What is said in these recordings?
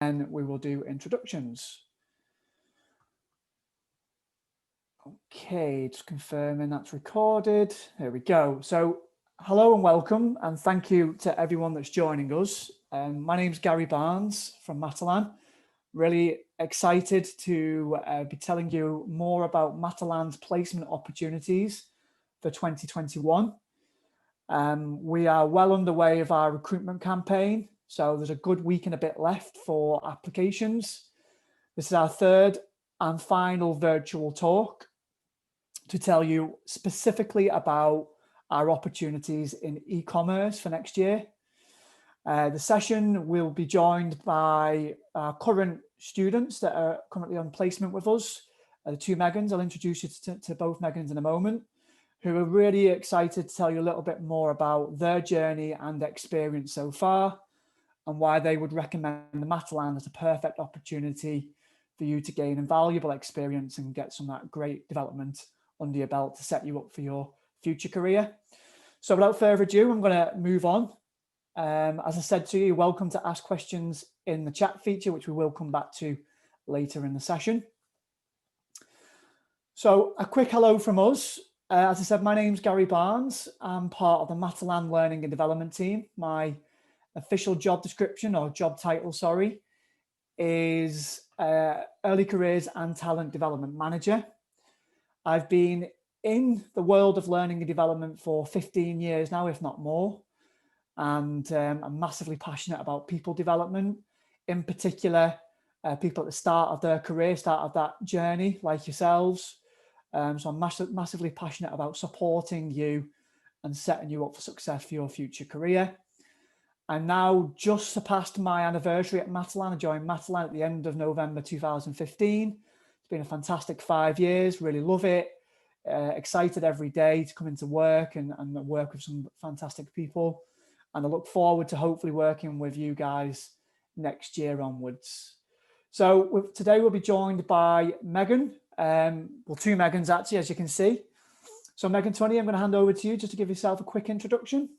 and we will do introductions. Okay, just confirming that's recorded. There we go. So hello and welcome, and thank you to everyone that's joining us. My name's Gary Barnes from Matalan. Really excited to be telling you more about Matalan's placement opportunities for 2021. We are well underway of our recruitment campaign, so there's a good week and a bit left for applications. This is our third and final virtual talk to tell you specifically about our opportunities in e-commerce for next year. The session will be joined by our current students that are currently on placement with us, the two Megans. I'll introduce you to both Megans in a moment, who are really excited to tell you a little bit more about their journey and experience so far, and why they would recommend the Matalan as a perfect opportunity for you to gain invaluable experience and get some of that great development under your belt to set you up for your future career. So without further ado, I'm going to move on. As I said to you, you're welcome to ask questions in the chat feature, which we will come back to later in the session. So a quick hello from us. As I said, my name's Gary Barnes. I'm part of the Matalan Learning and Development team. My official job description, or job title, sorry, is Early Careers and Talent Development Manager. I've been in the world of learning and development for 15 years now, if not more. And I'm massively passionate about people development, in particular, people at the start of their career, start of that journey, like yourselves. So I'm massively passionate about supporting you and setting you up for success for your future career. I'm now just surpassed my anniversary at Matalan. I joined Matalan at the end of November 2015. It's been a fantastic 5 years, really love it. Excited every day to come into work and work with some fantastic people. And I look forward to hopefully working with you guys next year onwards. So today we'll be joined by Megan. Well, two Megans actually, as you can see. So Megan 20, I'm going to hand over to you just to give yourself a quick introduction.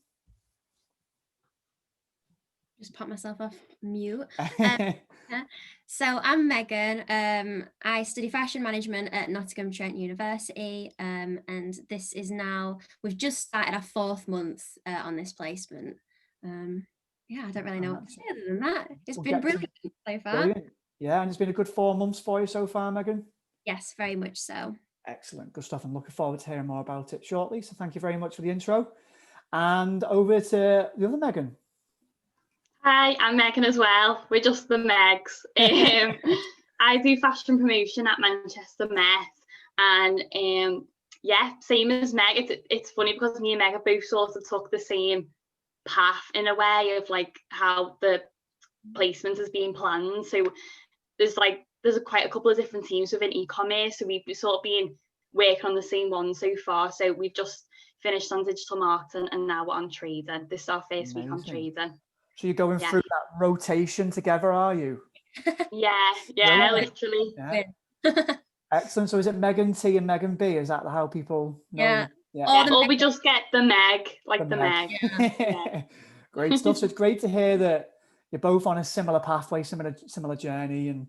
Just pop myself off mute. So I'm Megan. I study fashion management at Nottingham Trent University, and this is now, we've just started our 4th month on this placement. Yeah, I don't really know what to say other than that. It's been brilliant so far. Brilliant. Yeah, and it's been a good 4 months for you so far, Megan? Yes, very much so. Excellent, good stuff. I'm looking forward to hearing more about it shortly. So thank you very much for the intro. And over to the other Megan. Hi, I'm Megan as well. We're just the Megs. I do fashion promotion at Manchester Met, and yeah, same as Meg. It's funny because me and Meg have both sort of took the same path in a way of like how the placement has been planned. So there's quite a couple of different teams within e-commerce. So we've sort of been working on the same one so far. So we've just finished on digital marketing and now we're on trading. This is our first week on trading. So you're going through that rotation together, are you? Yeah, literally. Yeah. Excellent. So is it Megan T and Megan B? Is that how people know? Yeah. Or we just get the Meg, like the Meg. Yeah. Great stuff. So it's great to hear that you're both on a similar pathway, similar journey, and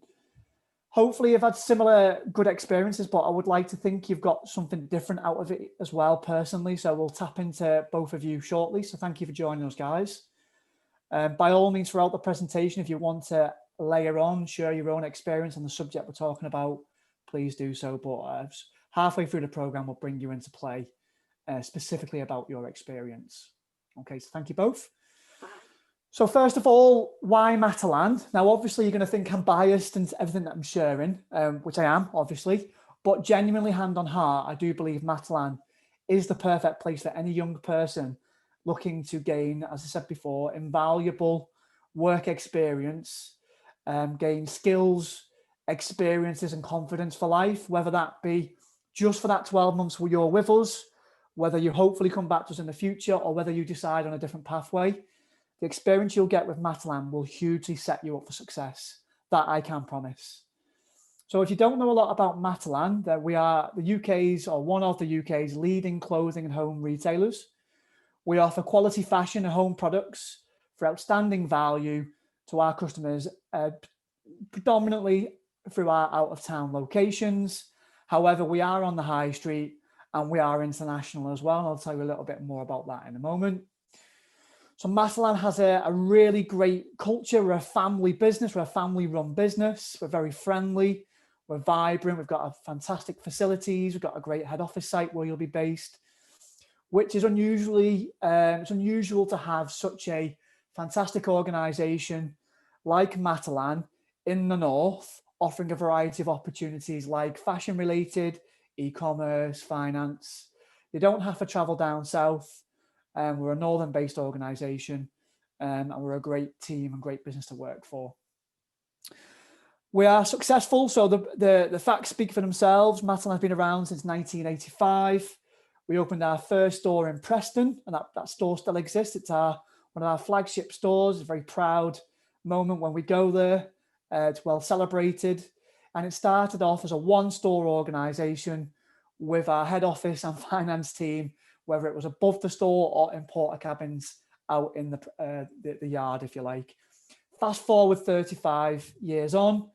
hopefully you've had similar good experiences, but I would like to think you've got something different out of it as well personally. So we'll tap into both of you shortly. So thank you for joining us, guys. By all means, throughout the presentation, if you want to layer on, share your own experience on the subject we're talking about, please do so. But halfway through the program, we'll bring you into play specifically about your experience. Okay, so thank you both. So first of all, why Matalan? Now, obviously, you're going to think I'm biased and everything that I'm sharing, which I am, obviously. But genuinely, hand on heart, I do believe Matalan is the perfect place for any young person looking to gain, as I said before, invaluable work experience, gain skills, experiences and confidence for life, whether that be just for that 12 months where you're with us, whether you hopefully come back to us in the future, or whether you decide on a different pathway. The experience you'll get with Matalan will hugely set you up for success. That I can promise. So if you don't know a lot about Matalan, that we are the UK's, or one of the UK's leading clothing and home retailers. We offer quality fashion and home products for outstanding value to our customers, predominantly through our out of town locations. However, we are on the high street and we are international as well. And I'll tell you a little bit more about that in a moment. So Matalan has a really great culture. We're a family business. We're a family run business. We're very friendly. We're vibrant. We've got fantastic facilities. We've got a great head office site where you'll be based, which is it's unusual to have such a fantastic organisation like Matalan in the north, offering a variety of opportunities like fashion related, e-commerce, finance. You don't have to travel down south. We're a northern based organisation, and we're a great team and great business to work for. We are successful. So the facts speak for themselves. Matalan has been around since 1985. We opened our first store in Preston, and that store still exists. It's one of our flagship stores. It's a very proud moment when we go there. It's well celebrated. And it started off as a one-store organisation with our head office and finance team, whether it was above the store or in porta cabins out in the yard, if you like. Fast forward 35 years on,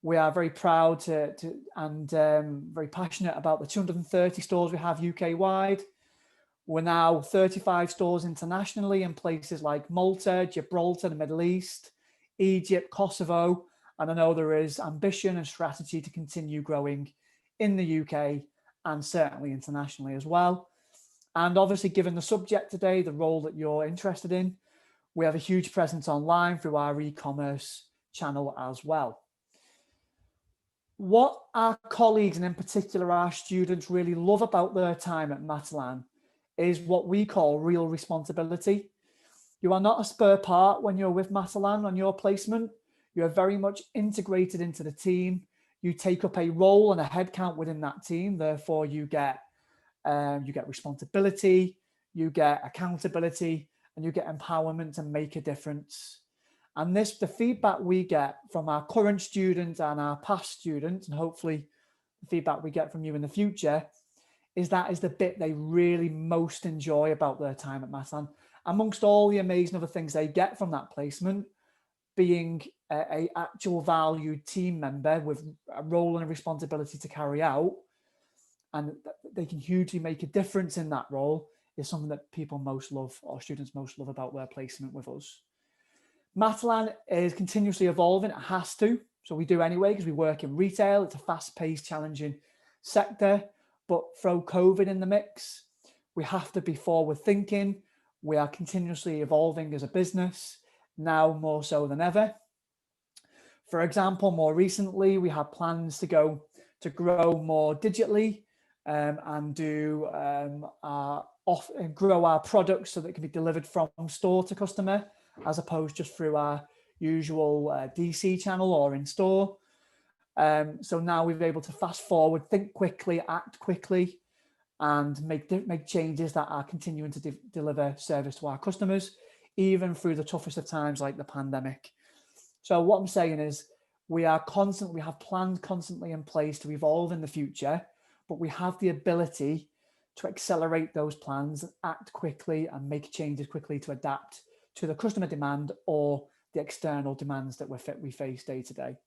we are very proud and very passionate about the 230 stores we have UK-wide. We're now 35 stores internationally in places like Malta, Gibraltar, the Middle East, Egypt, Kosovo, and I know there is ambition and strategy to continue growing in the UK and certainly internationally as well. And obviously, given the subject today, the role that you're interested in, we have a huge presence online through our e-commerce channel as well. What our colleagues, and in particular our students, really love about their time at Matalan is what we call real responsibility. You are not a spare part when you're with Matalan on your placement. You are very much integrated into the team. You take up a role and a headcount within that team. Therefore, you get responsibility, you get accountability, and you get empowerment to make a difference. And the feedback we get from our current students and our past students, and hopefully the feedback we get from you in the future, is that is the bit they really most enjoy about their time at Matalan. Amongst all the amazing other things they get from that placement, being a actual valued team member with a role and a responsibility to carry out, and they can hugely make a difference in that role, is something that people most love, or students most love about their placement with us. Matalan is continuously evolving. It has to. So we do anyway, because we work in retail. It's a fast-paced, challenging sector. But throw COVID in the mix, we have to be forward thinking. We are continuously evolving as a business, now more so than ever. For example, more recently, we have plans to grow more digitally and grow our products so that it can be delivered from store to customer, as opposed just through our usual DC channel or in store. So now we've been able to fast forward, think quickly, act quickly, and make changes that are continuing to deliver service to our customers, even through the toughest of times like the pandemic. So what I'm saying is we have plans constantly in place to evolve in the future, but we have the ability to accelerate those plans, act quickly and make changes quickly to adapt to the customer demand or the external demands that we face day to day.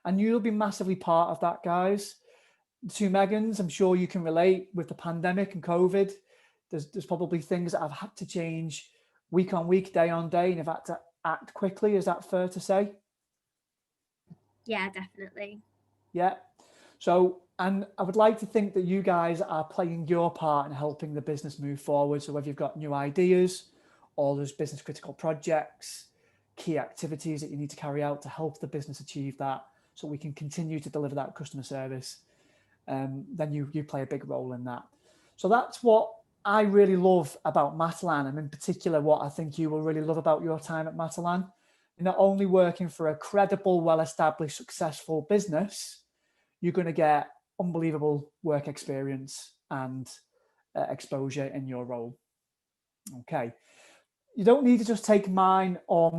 And you'll be massively part of that, guys. To Megan's, I'm sure you can relate with the pandemic and COVID. There's probably things that have had to change week on week, day on day, and have had to act quickly. Is that fair to say? Yeah, definitely. Yeah. So, and I would like to think that you guys are playing your part in helping the business move forward. So whether you've got new ideas or there's business critical projects, key activities that you need to carry out to help the business achieve that, so we can continue to deliver that customer service, then you play a big role in that. So that's what I really love about Matalan, and in particular what I think you will really love about your time at Matalan. You're not only working for a credible, well-established, successful business, you're going to get unbelievable work experience and exposure in your role. Okay. You don't need to just take mine or the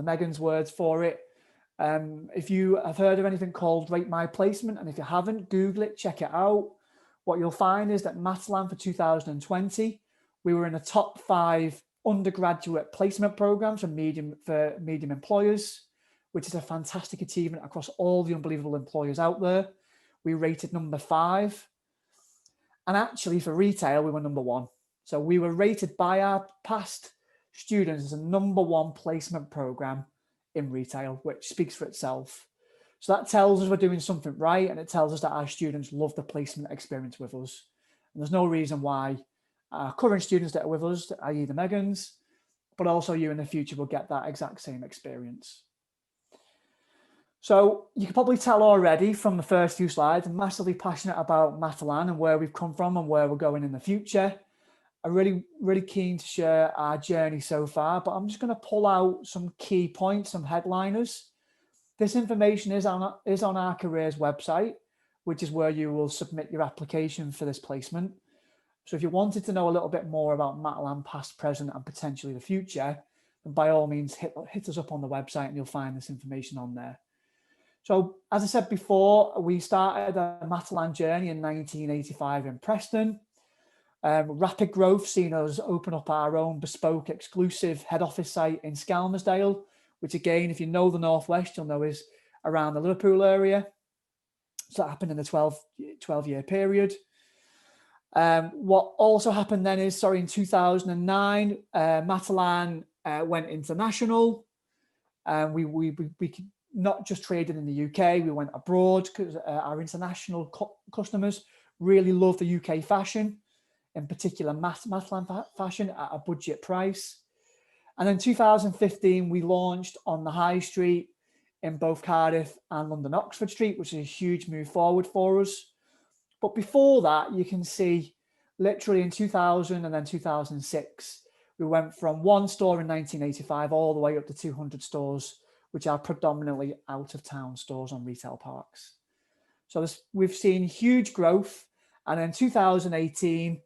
Megan's words for it. If you have heard of anything called Rate My Placement, and if you haven't, Google it, check it out. What you'll find is that Matalan for 2020, we were in the top 5 undergraduate placement programs for medium employers. which is a fantastic achievement across all the unbelievable employers out there. We rated number 5. And actually for retail, we were number 1. So we were rated by our past students as a number 1 placement program in retail, which speaks for itself. So that tells us we're doing something right, and it tells us that our students love the placement experience with us. And there's no reason why our current students that are with us, i.e. the Megans, but also you in the future will get that exact same experience. So you can probably tell already from the first few slides, I'm massively passionate about Matalan and where we've come from and where we're going in the future. I'm really keen to share our journey so far, but I'm just going to pull out some key points, some headliners. This information is on our careers website, which is where you will submit your application for this placement. So if you wanted to know a little bit more about Matalan past, present, and potentially the future, then by all means hit us up on the website and you'll find this information on there. So as I said before, we started a Matalan journey in 1985 in Preston. Rapid growth seen us open up our own bespoke exclusive head office site in Skelmersdale, which again, if you know the Northwest, you'll know is around the Liverpool area. So that happened in the 12-year period. What also happened then is, in 2009, Matalan went international. We not just traded in the UK, we went abroad because our international customers really love the UK fashion, in particular Matalan fashion at a budget price. And then 2015, we launched on the High Street in both Cardiff and London Oxford Street, which is a huge move forward for us. But before that, you can see literally in 2000 and then 2006, we went from 1 store in 1985 all the way up to 200 stores, which are predominantly out of town stores on retail parks. So we've seen huge growth. And in 2018,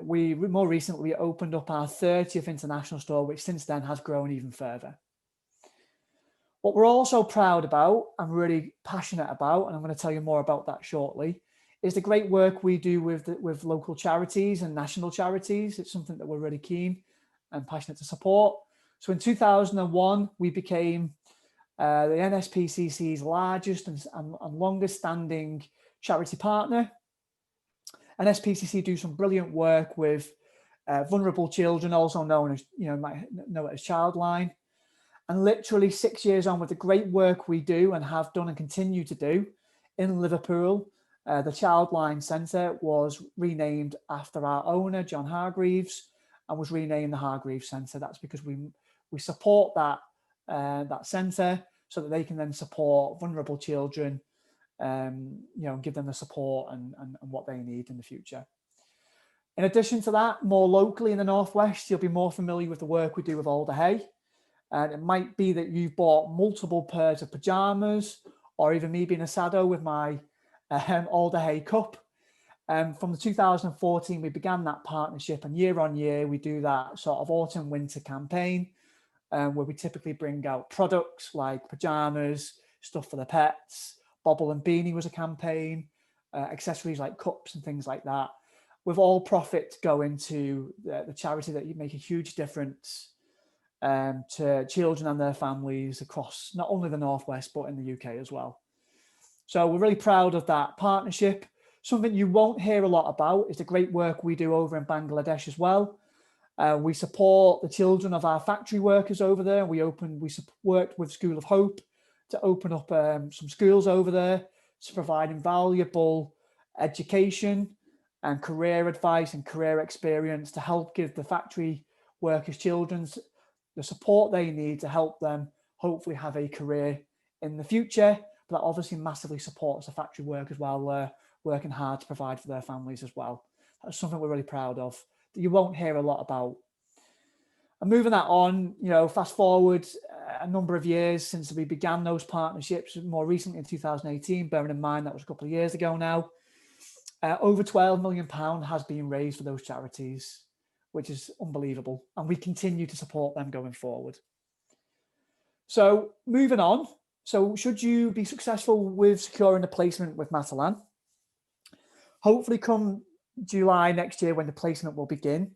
we more recently opened up our 30th international store, which since then has grown even further. What we're also proud about and really passionate about, and I'm going to tell you more about that shortly, is the great work we do with local charities and national charities. It's something that we're really keen and passionate to support. So in 2001, we became the NSPCC's largest and longest standing charity partner. NSPCC do some brilliant work with vulnerable children, also known as, might know it as Childline. And literally 6 years on with the great work we do and have done and continue to do in Liverpool, the Childline Centre was renamed after our owner, John Hargreaves, and was renamed the Hargreaves Centre. That's because we support that centre so that they can then support vulnerable children, give them the support and what they need in the future. In addition to that, more locally in the Northwest, you'll be more familiar with the work we do with Alder Hey. And it might be that you've bought multiple pairs of pajamas, or even me being a sado with my Alder Hey cup. From the 2014, we began that partnership, and year on year, we do that sort of autumn winter campaign where we typically bring out products like pajamas, stuff for the pets. Bobble and Beanie was a campaign, accessories like cups and things like that, with all profit going to the charity that you make a huge difference to children and their families across not only the Northwest, but in the UK as well. So we're really proud of that partnership. Something you won't hear a lot about is the great work we do over in Bangladesh as well. We support the children of our factory workers over there. We worked with School of Hope to open up some schools over there to provide invaluable education and career advice and career experience to help give the factory workers' children the support they need to help them hopefully have a career in the future. But that obviously massively supports the factory workers while they're working hard to provide for their families as well. That's something we're really proud of that you won't hear a lot about. And moving that on, fast forward a number of years since we began those partnerships, more recently in 2018, bearing in mind that was a couple of years ago now, over £12 million has been raised for those charities, which is unbelievable. And we continue to support them going forward. So moving on. So should you be successful with securing a placement with Matalan, hopefully come July next year when the placement will begin,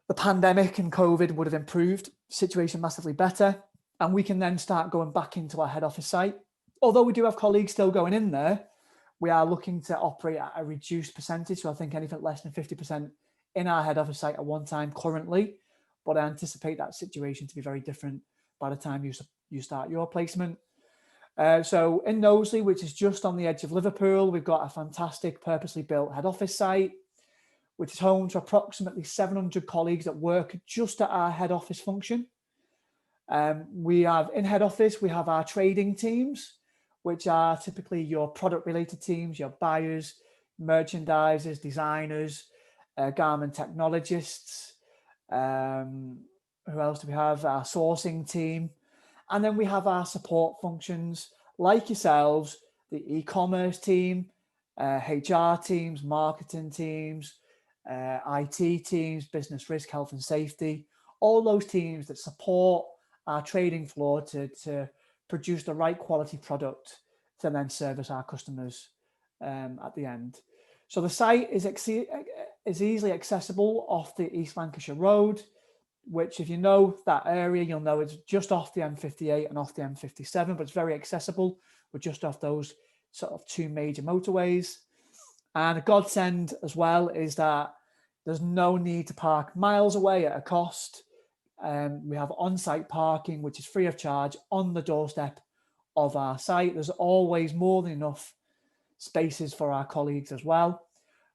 the pandemic and COVID would have improved the situation massively better. And we can then start going back into our head office site. Although we do have colleagues still going in there, we are looking to operate at a reduced percentage. So I think anything less than 50% in our head office site at one time currently, but I anticipate that situation to be very different by the time you start your placement. So in Knowsley, which is just on the edge of Liverpool, we've got a fantastic purposely built head office site, which is home to approximately 700 colleagues that work just at our head office function. We have in head office, we have our trading teams, which are typically your product related teams, your buyers, merchandisers, designers, garment technologists. Who else do we have? Our sourcing team. And then we have our support functions like yourselves, the e-commerce team, HR teams, marketing teams, IT teams, business risk, health and safety, all those teams that support our trading floor to produce the right quality product to then service our customers at the end. So the site is easily accessible off the East Lancashire Road, which if you know that area, you'll know it's just off the M58 and off the M57, but it's very accessible. We're just off those sort of two major motorways. And a godsend as well is that there's no need to park miles away at a cost. We have on-site parking, which is free of charge on the doorstep of our site. There's always more than enough spaces for our colleagues as well.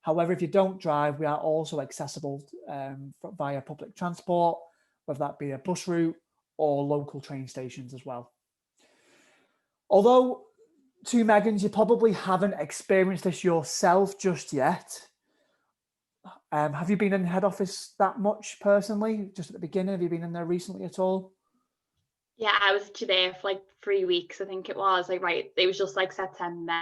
However, if you don't drive, we are also accessible via public transport, whether that be a bus route or local train stations as well. Although, to Megan, you probably haven't experienced this yourself just yet. Have you been in head office that much personally? Just at the beginning, have you been in there recently at all? Yeah, I was actually there for like 3 weeks, I think it was. Like, right, it was just like September.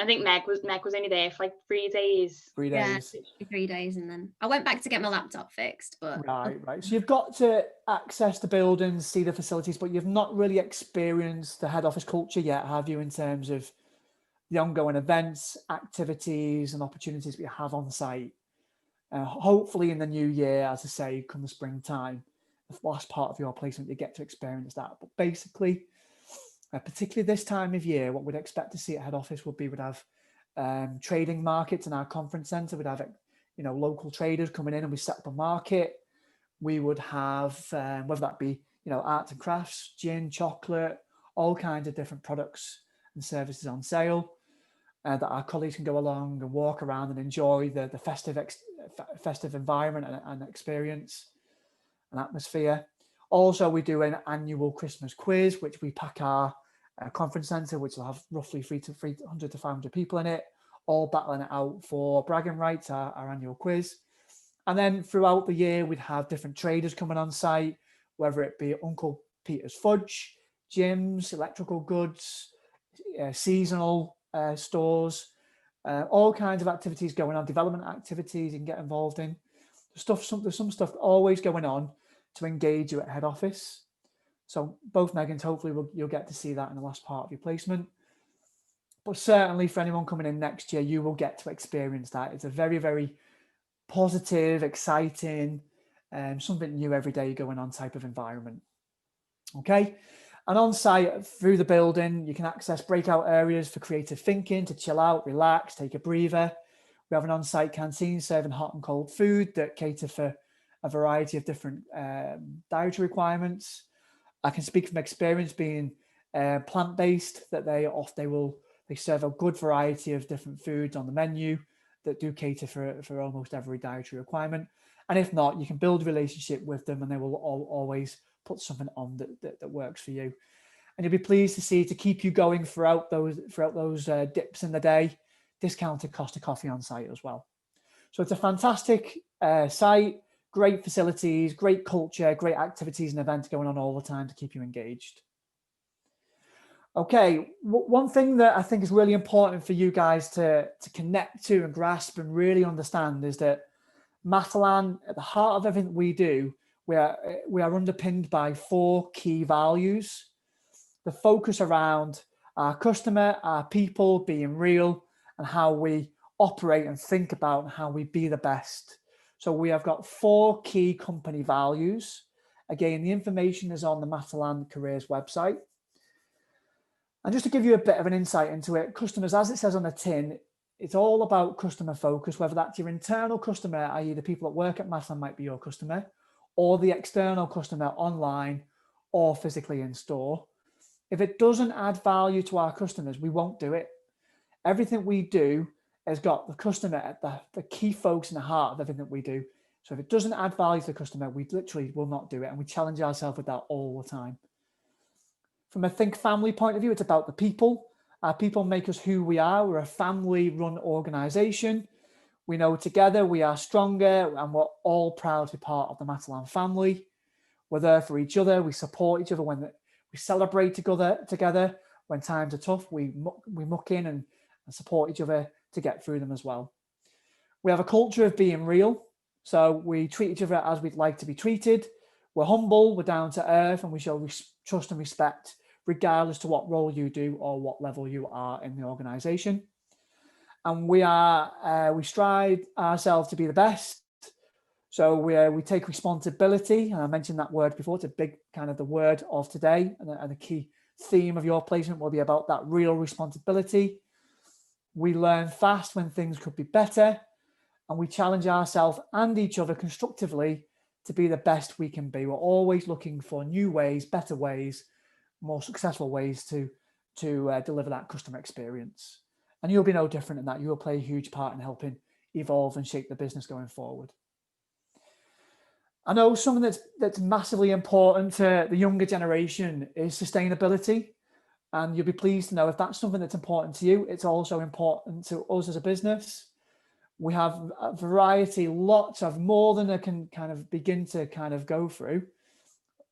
I think Meg was only there for like 3 days. 3 days. Yeah, 3 days, and then I went back to get my laptop fixed. But right. So you've got to access the buildings, see the facilities, but you've not really experienced the head office culture yet, have you? In terms of the ongoing events, activities, and opportunities we have on site. Hopefully, in the new year, as I say, come the springtime, the last part of your placement, you get to experience that. But basically, particularly this time of year, what we'd expect to see at head office would be we'd have trading markets in our conference centre. We'd have local traders coming in and we set up a market. We would have whether that be arts and crafts, gin, chocolate, all kinds of different products and services on sale that our colleagues can go along and walk around and enjoy the festive environment and experience and atmosphere. Also, we do an annual Christmas quiz, which we pack our conference centre, which will have roughly 300 to 500 people in it, all battling it out for bragging rights, our annual quiz. And then throughout the year, we'd have different traders coming on site, whether it be Uncle Peter's Fudge, gyms, electrical goods, seasonal stores, all kinds of activities going on, development activities you can get involved in. There's some stuff always going on to engage you at head office. So both Megans, hopefully you'll get to see that in the last part of your placement. But certainly for anyone coming in next year, you will get to experience that. It's a very, very positive, exciting, something new every day going on type of environment. Okay. And on site through the building, you can access breakout areas for creative thinking, to chill out, relax, take a breather. We have an on-site canteen serving hot and cold food that cater for a variety of different dietary requirements. I can speak from experience being plant-based, that they serve a good variety of different foods on the menu that do cater for almost every dietary requirement. And if not, you can build a relationship with them and they will always put something on that works for you. And you'll be pleased to see, to keep you going throughout those dips in the day, discounted cost of coffee on site as well. So it's a fantastic site, great facilities, great culture, great activities and events going on all the time to keep you engaged. Okay, one thing that I think is really important for you guys to connect to and grasp and really understand is that Matalan, at the heart of everything we do, we are underpinned by 4 key values. The focus around our customer, our people, being real, and how we operate and think about and how we be the best. So we have got 4 key company values, Again, the information is on the Matalan Careers website. And just to give you a bit of an insight into it, customers, as it says on the tin, it's all about customer focus, whether that's your internal customer, i.e. the people that work at Matalan might be your customer, or the external customer online or physically in store. If it doesn't add value to our customers, we won't do it. Everything we do has got the customer at the key focus in the heart of everything we do. So if it doesn't add value to the customer, we literally will not do it. And we challenge ourselves with that all the time. From a Think Family point of view, it's about the people. Our people make us who we are. We're a family-run organisation. We know together we are stronger, and we're all proud to be part of the Matalan family. We're there for each other. We support each other when we celebrate together. When times are tough, we muck in and support each other to get through them as well. We have a culture of being real. So we treat each other as we'd like to be treated. We're humble, we're down to earth, and we show trust and respect regardless to what role you do or what level you are in the organisation. And we strive ourselves to be the best. So we take responsibility, and I mentioned that word before. It's a big kind of the word of today, and the key theme of your placement will be about that real responsibility. We learn fast when things could be better, and we challenge ourselves and each other constructively to be the best we can be. We're always looking for new ways, better ways, more successful ways to deliver that customer experience. And you'll be no different in that. You will play a huge part in helping evolve and shape the business going forward. I know something that's massively important to the younger generation is sustainability. And you'll be pleased to know if that's something that's important to you, it's also important to us as a business. We have a variety, lots of more than I can kind of begin to kind of go through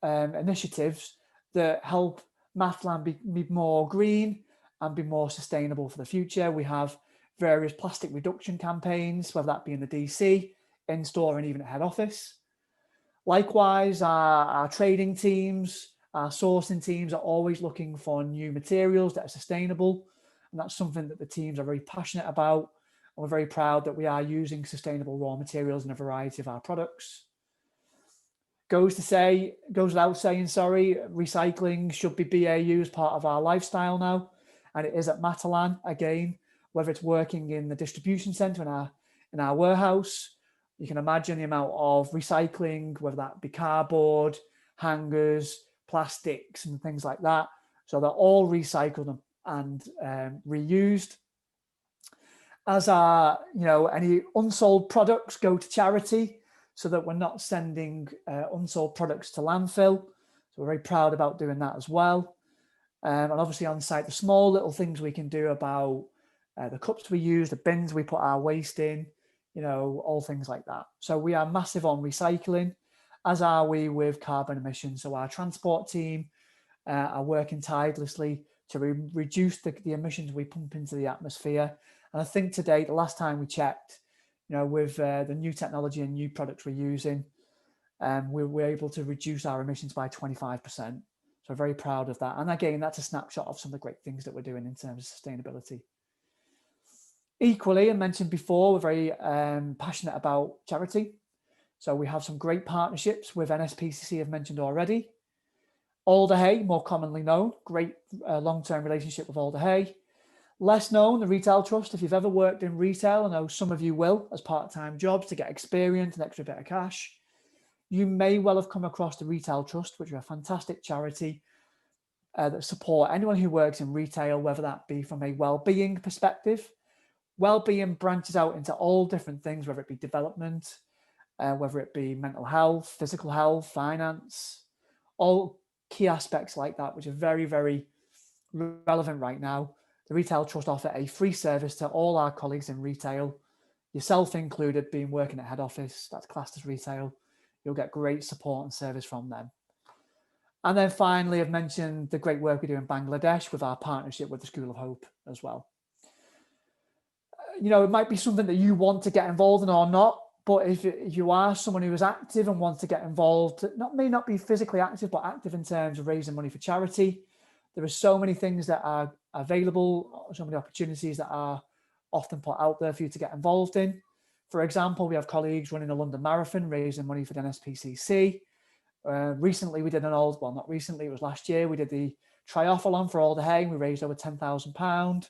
initiatives that help Matalan be more green and be more sustainable for the future. We have various plastic reduction campaigns, whether that be in the DC, in store, and even at head office. Likewise, our trading teams, our sourcing teams are always looking for new materials that are sustainable. And that's something that the teams are very passionate about. And we're very proud that we are using sustainable raw materials in a variety of our products. Goes without saying, recycling should be BAU as part of our lifestyle now. And it is at Matalan, again, whether it's working in the distribution centre in our warehouse. You can imagine the amount of recycling, whether that be cardboard, hangers, plastics and things like that. So they're all recycled and reused. As are, any unsold products go to charity so that we're not sending unsold products to landfill. So we're very proud about doing that as well. And obviously on site, the small little things we can do about the cups we use, the bins we put our waste in, all things like that. So we are massive on recycling, as are we with carbon emissions. So our transport team are working tirelessly to reduce the emissions we pump into the atmosphere. And I think today, the last time we checked, with the new technology and new products we're using, we're able to reduce our emissions by 25%. So we're very proud of that. And again, that's a snapshot of some of the great things that we're doing in terms of sustainability. Equally, I mentioned before, we're very passionate about charity. So we have some great partnerships with NSPCC, I've mentioned already. Alder Hey, more commonly known, great long-term relationship with Alder Hey. Less known, the Retail Trust. If you've ever worked in retail, I know some of you will, as part-time jobs to get experience and extra bit of cash. You may well have come across the Retail Trust, which are a fantastic charity that support anyone who works in retail, whether that be from a well-being perspective. Well-being branches out into all different things, whether it be development, whether it be mental health, physical health, finance, all key aspects like that, which are very, very relevant right now. The Retail Trust offer a free service to all our colleagues in retail, yourself included, being working at head office, that's classed as retail. You'll get great support and service from them. And then finally, I've mentioned the great work we do in Bangladesh with our partnership with the School of Hope as well. It might be something that you want to get involved in or not, but if you are someone who is active and wants to get involved, may not be physically active, but active in terms of raising money for charity, there are so many things that are available, so many opportunities that are often put out there for you to get involved in. For example, we have colleagues running the London Marathon, raising money for the NSPCC. Recently, we did not recently, it was last year, we did the triathlon for Alder Hey, and we raised over £10,000.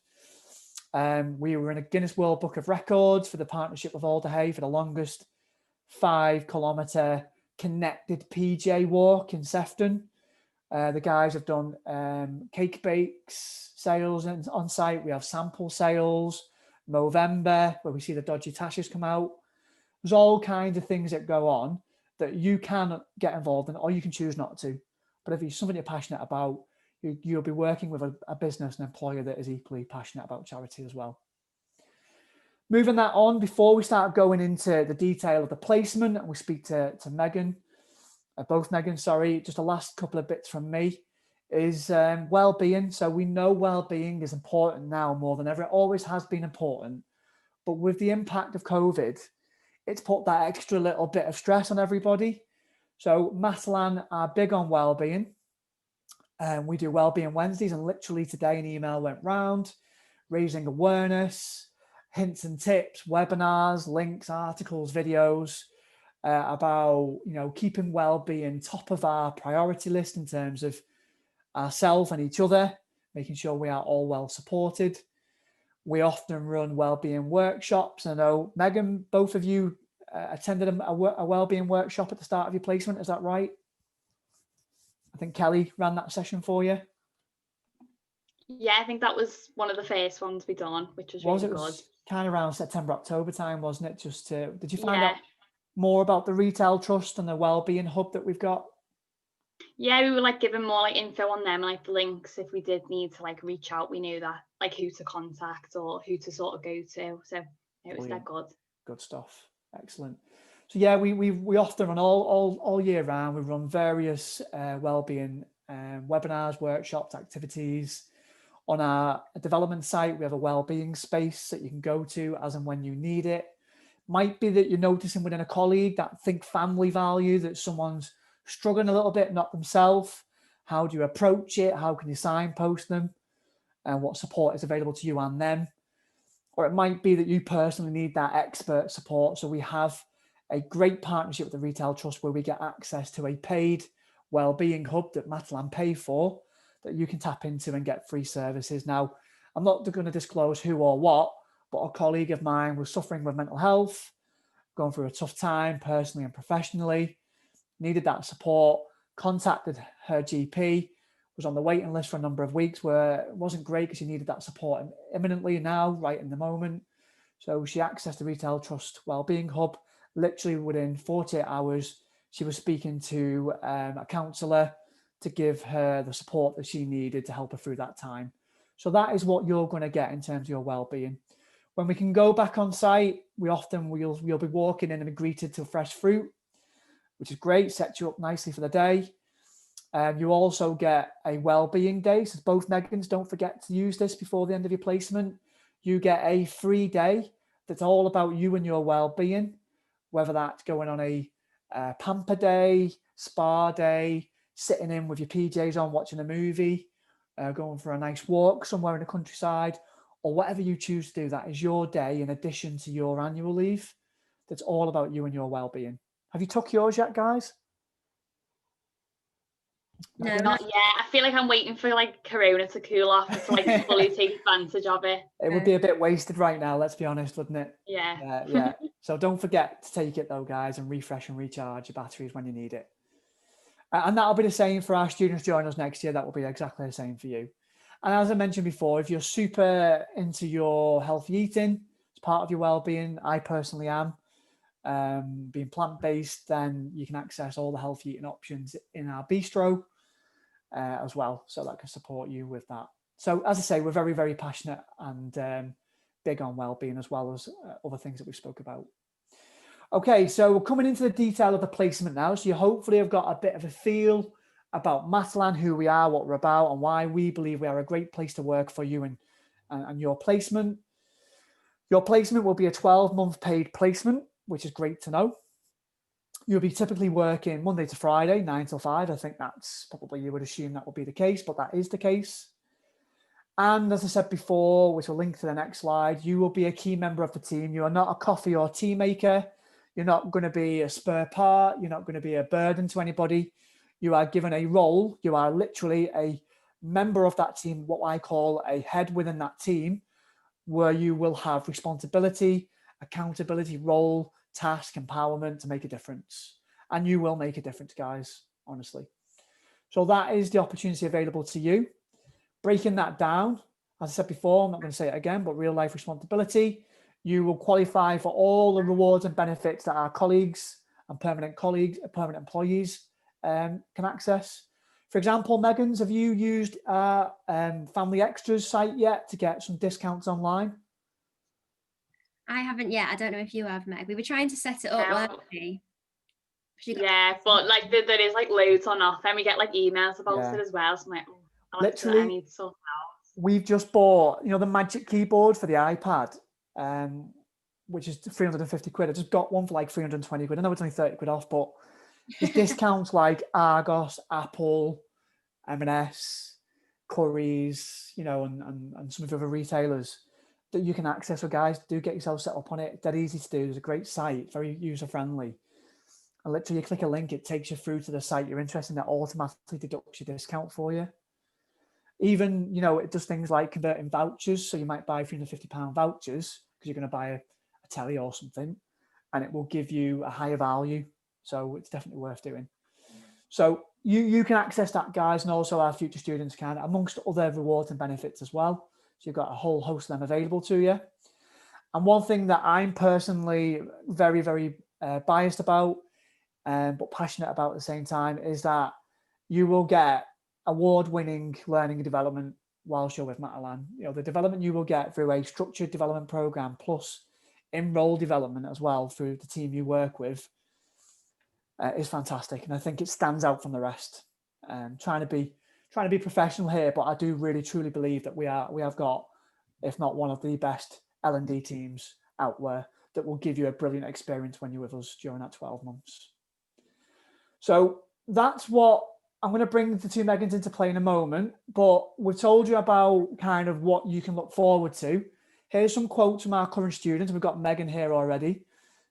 We were in a Guinness World Book of Records for the partnership with Alder Hey for the longest 5-kilometre connected PJ walk in Sefton. The guys have done cake bakes sales on site. We have sample sales, Movember, where we see the dodgy tashes come out. There's all kinds of things that go on that you can get involved in, or you can choose not to. But if it's something you're passionate about, you'll be working with a business, an employer that is equally passionate about charity as well. Moving that on, before we start going into the detail of the placement, and we speak to Megan, both Megan, sorry, just the last couple of bits from me is well-being. So we know well-being is important now more than ever. It always has been important. But with the impact of COVID, it's put that extra little bit of stress on everybody. So Matalan are big on well-being. We do Wellbeing Wednesdays, and literally today an email went round, raising awareness, hints and tips, webinars, links, articles, videos about keeping well-being top of our priority list in terms of ourselves and each other, making sure we are all well supported. We often run wellbeing workshops. I know, Megan, both of you attended a wellbeing workshop at the start of your placement. Is that right? I think Kelly ran that session for you. Yeah, I think that was one of the first ones we done, which was really good. Was kind of around September, October time, wasn't it? Did you find out more about the retail trust and the wellbeing hub that we've got? Yeah, we were giving more info on them, the links. If we did need to reach out, we knew that who to contact or who to sort of go to. So it was that good. Good stuff. Excellent. So yeah, we often run all year round. We run various wellbeing webinars, workshops, activities. On our development site, we have a wellbeing space that you can go to as and when you need it. Might be that you're noticing within a colleague that family value, that someone's struggling a little bit, not themselves. How do you approach it? How can you signpost them? And what support is available to you and them? Or it might be that you personally need that expert support. So we have a great partnership with the Retail Trust where we get access to a paid wellbeing hub that Matalan pay for, that you can tap into and get free services. Now, I'm not going to disclose who or what, but a colleague of mine was suffering with mental health, going through a tough time personally and professionally, needed that support, contacted her GP, was on the waiting list for a number of weeks where it wasn't great because she needed that support imminently now, right in the moment. So she accessed the Retail Trust Wellbeing Hub. Literally within 48 hours, she was speaking to a counsellor to give her the support that she needed to help her through that time. So that is what you're going to get in terms of your well-being. When we can go back on site, you'll be walking in and be greeted to fresh fruit, which is great, sets you up nicely for the day. You also get a well-being day. So both Megans, don't forget to use this before the end of your placement. You get a free day that's all about you and your well-being, whether that's going on a pamper day, spa day, sitting in with your PJs on, watching a movie, going for a nice walk somewhere in the countryside, or whatever you choose to do. That is your day in addition to your annual leave. That's all about you and your well-being. Have you took yours yet, guys? No, not yet. I feel like I'm waiting for Corona to cool off to fully take advantage of it. It would be a bit wasted right now, let's be honest, wouldn't it? Yeah. Yeah. So don't forget to take it though, guys, and refresh and recharge your batteries when you need it. And that'll be the same for our students joining us next year. That will be exactly the same for you. And as I mentioned before, if you're super into your healthy eating, it's part of your well-being. I personally am. Being plant-based, then you can access all the healthy eating options in our bistro as well, so that can support you with that. So as I say, we're very, very passionate and big on well-being as well as other things that we spoke about. Okay, so we're coming into the detail of the placement now. So you hopefully have got a bit of a feel about Matalan, who we are, what we're about, and why we believe we are a great place to work for you and your placement. Your placement will be a 12-month paid placement, which is great to know. You'll be typically working Monday to Friday, 9 till 5. I think that's probably, you would assume that would be the case, but that is the case. And as I said before, which will link to the next slide, you will be a key member of the team. You are not a coffee or tea maker. You're not going to be a spare part. You're not going to be a burden to anybody. you are given a role. You are literally a member of that team, what I call a head within that team, where you will have responsibility, accountability, role, task, empowerment to make a difference. And you will make a difference, guys, honestly. So that is the opportunity available to you. Breaking that down, as I said before, I'm not going to say it again, but real life responsibility. You will qualify for all the rewards and benefits that our colleagues and permanent employees can access. For example, Megan's, have you used Family Extras site yet to get some discounts online? I haven't yet. I don't know if you have, Meg. We were trying to set it up, weren't we? Yeah, but like there is like loads on offer, and we get like emails about it as well. So I'm like, literally, I need to sort out. We've just bought, the Magic Keyboard for the iPad, which is 350 quid. I just got one for like 320 quid. I know it's only 30 quid off, but there's discounts like Argos, Apple, M&S, Currys, and some of the other retailers that you can access. So guys, do get yourself set up on it. Dead easy to do. It's a great site, very user-friendly. And literally you click a link, it takes you through to the site you're interested in, that automatically deducts your discount for you. Even, it does things like converting vouchers. So you might buy £350 vouchers because you're going to buy a telly or something, and it will give you a higher value. So it's definitely worth doing. So you can access that, guys, and also our future students can, amongst other rewards and benefits as well. So you've got a whole host of them available to you. And one thing that I'm personally very, very biased about, but passionate about at the same time, is that you will get award-winning learning and development whilst you're with Matalan. The development you will get through a structured development program plus in-role development as well through the team you work with is fantastic, and I think it stands out from the rest. Trying to be professional here, but I do really truly believe that we have got, if not one of the best L&D teams out there, that will give you a brilliant experience when you're with us during that 12 months. So that's what I'm going to bring the two Megans into play in a moment, but we've told you about kind of what you can look forward to. Here's some quotes from our current students. We've got Megan here already.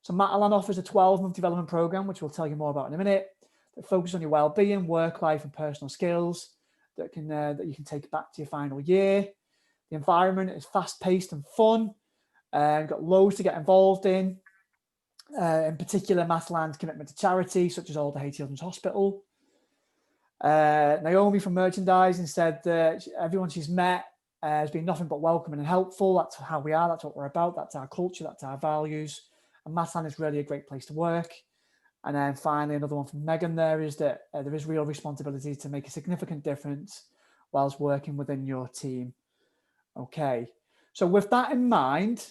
So Matalan offers a 12-month development program, which we'll tell you more about in a minute, that focuses on your well-being, work life, and personal skills that you can take back to your final year. The environment is fast-paced and fun. You've got loads to get involved in particular, Matalan's commitment to charity, such as Alder Hey Children's Hospital. Naomi from merchandising said that everyone she's met has been nothing but welcoming and helpful. That's how we are. That's what we're about. That's our culture. That's our values. And Matalan is really a great place to work. And then finally, another one from Megan there is that there is real responsibility to make a significant difference whilst working within your team. Okay. So with that in mind,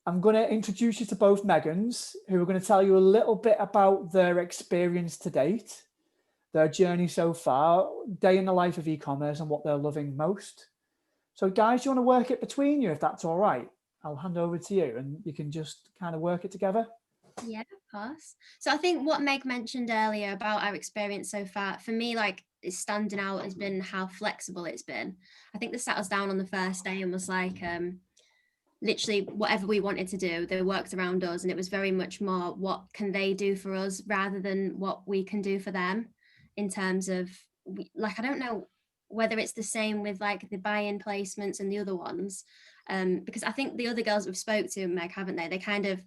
I'm going to introduce you to both Megans, who are going to tell you a little bit about their experience to date, their journey so far, day in the life of e-commerce, and what they're loving most. So guys, you want to work it between you, if that's all right? I'll hand over to you and you can just kind of work it together. Yeah, of course. So I think what Meg mentioned earlier about our experience so far, for me, like, it's standing out has been how flexible it's been. I think they sat us down on the first day and was like, literally whatever we wanted to do, they worked around us, and it was very much more what can they do for us rather than what we can do for them, in terms of, like, I don't know whether it's the same with like the buy-in placements and the other ones, because I think the other girls we've spoke to, Meg, haven't they? They kind of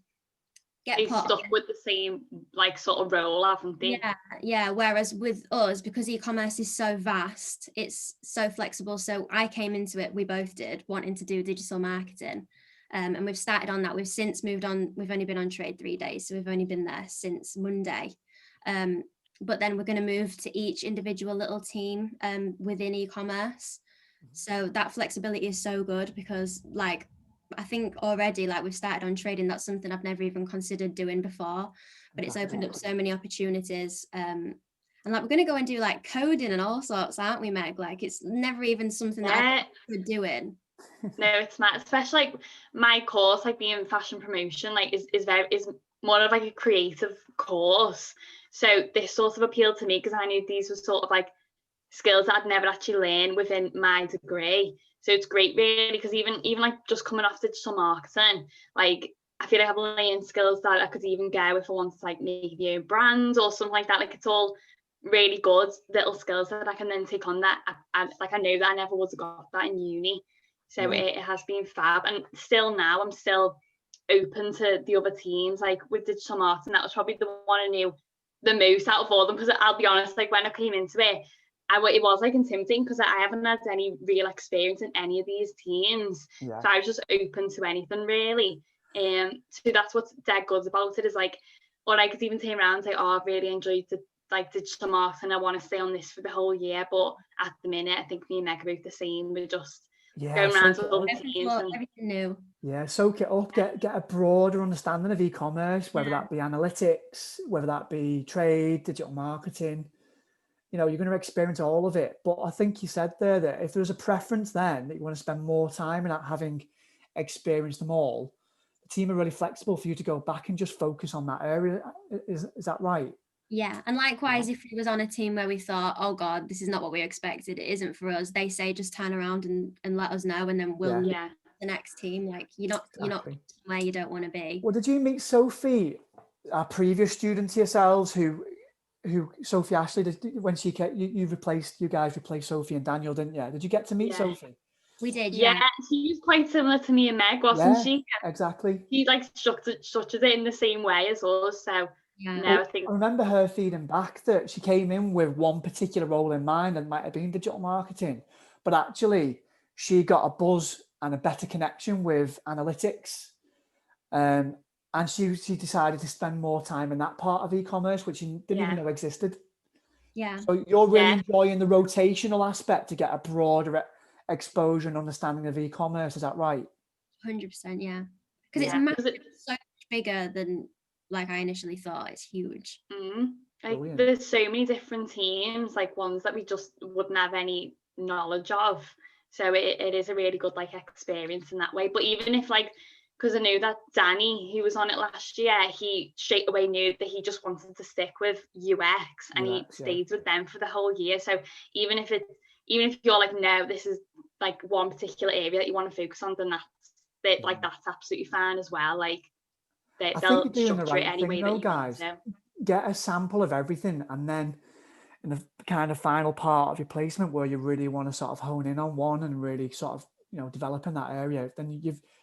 get stuck with the same like sort of role, haven't they? Yeah. Whereas with us, because e-commerce is so vast, it's so flexible. So I came into it, we both did, wanting to do digital marketing. And we've started on that. We've since moved on. We've only been on trade 3 days, so we've only been there since Monday. But then we're going to move to each individual little team within e-commerce. So that flexibility is so good, because like, I think already, like, we've started on trading. That's something I've never even considered doing before, but it's opened up so many opportunities. And like, we're going to go and do like coding and all sorts, aren't we, Meg? Like, it's never even something that we're doing. No, it's not. Especially like my course, like being fashion promotion, like is more of like a creative course. So this sort of appealed to me because I knew these were sort of like skills that I'd never actually learned within my degree. So it's great, really, because even like just coming off digital marketing, like I feel like I've learned skills that I could even go if I wanted to like make your own brand or something like that. Like, it's all really good little skills that I can then take on that. I know that I never would have got that in uni. So it has been fab. And still now, I'm still open to the other teams. Like with digital marketing, that was probably the one I knew the most out of all of them, because I'll be honest, like when I came into it, it was like intimidating because I haven't had any real experience in any of these teams. So I was just open to anything really. So that's what's dead good about it, is like, or I could even turn around and say, oh, I've really enjoyed the digital marketing, I want to stay on this for the whole year. But at the minute, I think me and Meg are both the same. We're just going around with all the teams. Everything new. Yeah, soak it up, get a broader understanding of e-commerce, whether that be analytics, whether that be trade, digital marketing. You know, you're going to experience all of it. But I think you said there that if there's a preference then that you want to spend more time in having experienced them all, the team are really flexible for you to go back and just focus on that area. Is that right? Yeah, and likewise, if it was on a team where we thought, oh God, this is not what we expected, it isn't for us, they say just turn around and let us know, and then we'll the next team. Like you're not where you don't want to be. Well, did you meet Sophie, our previous student to yourselves, who Sophie Ashley, when she came, you guys replaced Sophie and Daniel, didn't you? Did you get to meet Sophie? We did, yeah. She was quite similar to me and Meg, wasn't she? Exactly. She like structured it in the same way as us. So I think I remember her feeding back that she came in with one particular role in mind, and might have been digital marketing, but actually she got a buzz and a better connection with analytics. And she decided to spend more time in that part of e-commerce, which she didn't even know existed. Yeah. So you're really enjoying the rotational aspect to get a broader exposure and understanding of e-commerce. Is that right? 100%, yeah. Because it's massive, so much bigger than like I initially thought. It's huge. Like there's so many different teams, like ones that we just wouldn't have any knowledge of. So it is a really good like experience in that way. But even if like, because I knew that Danny, who was on it last year, he straight away knew that he just wanted to stick with UX, and he stayed with them for the whole year. So even if you're like, no, this is like one particular area that you want to focus on, then that's absolutely fine as well. Like they'll structure it any way that you guys. want to. Get a sample of everything, and then in the kind of final part of your placement where you really want to sort of hone in on one and really sort of, you know, develop in that area, then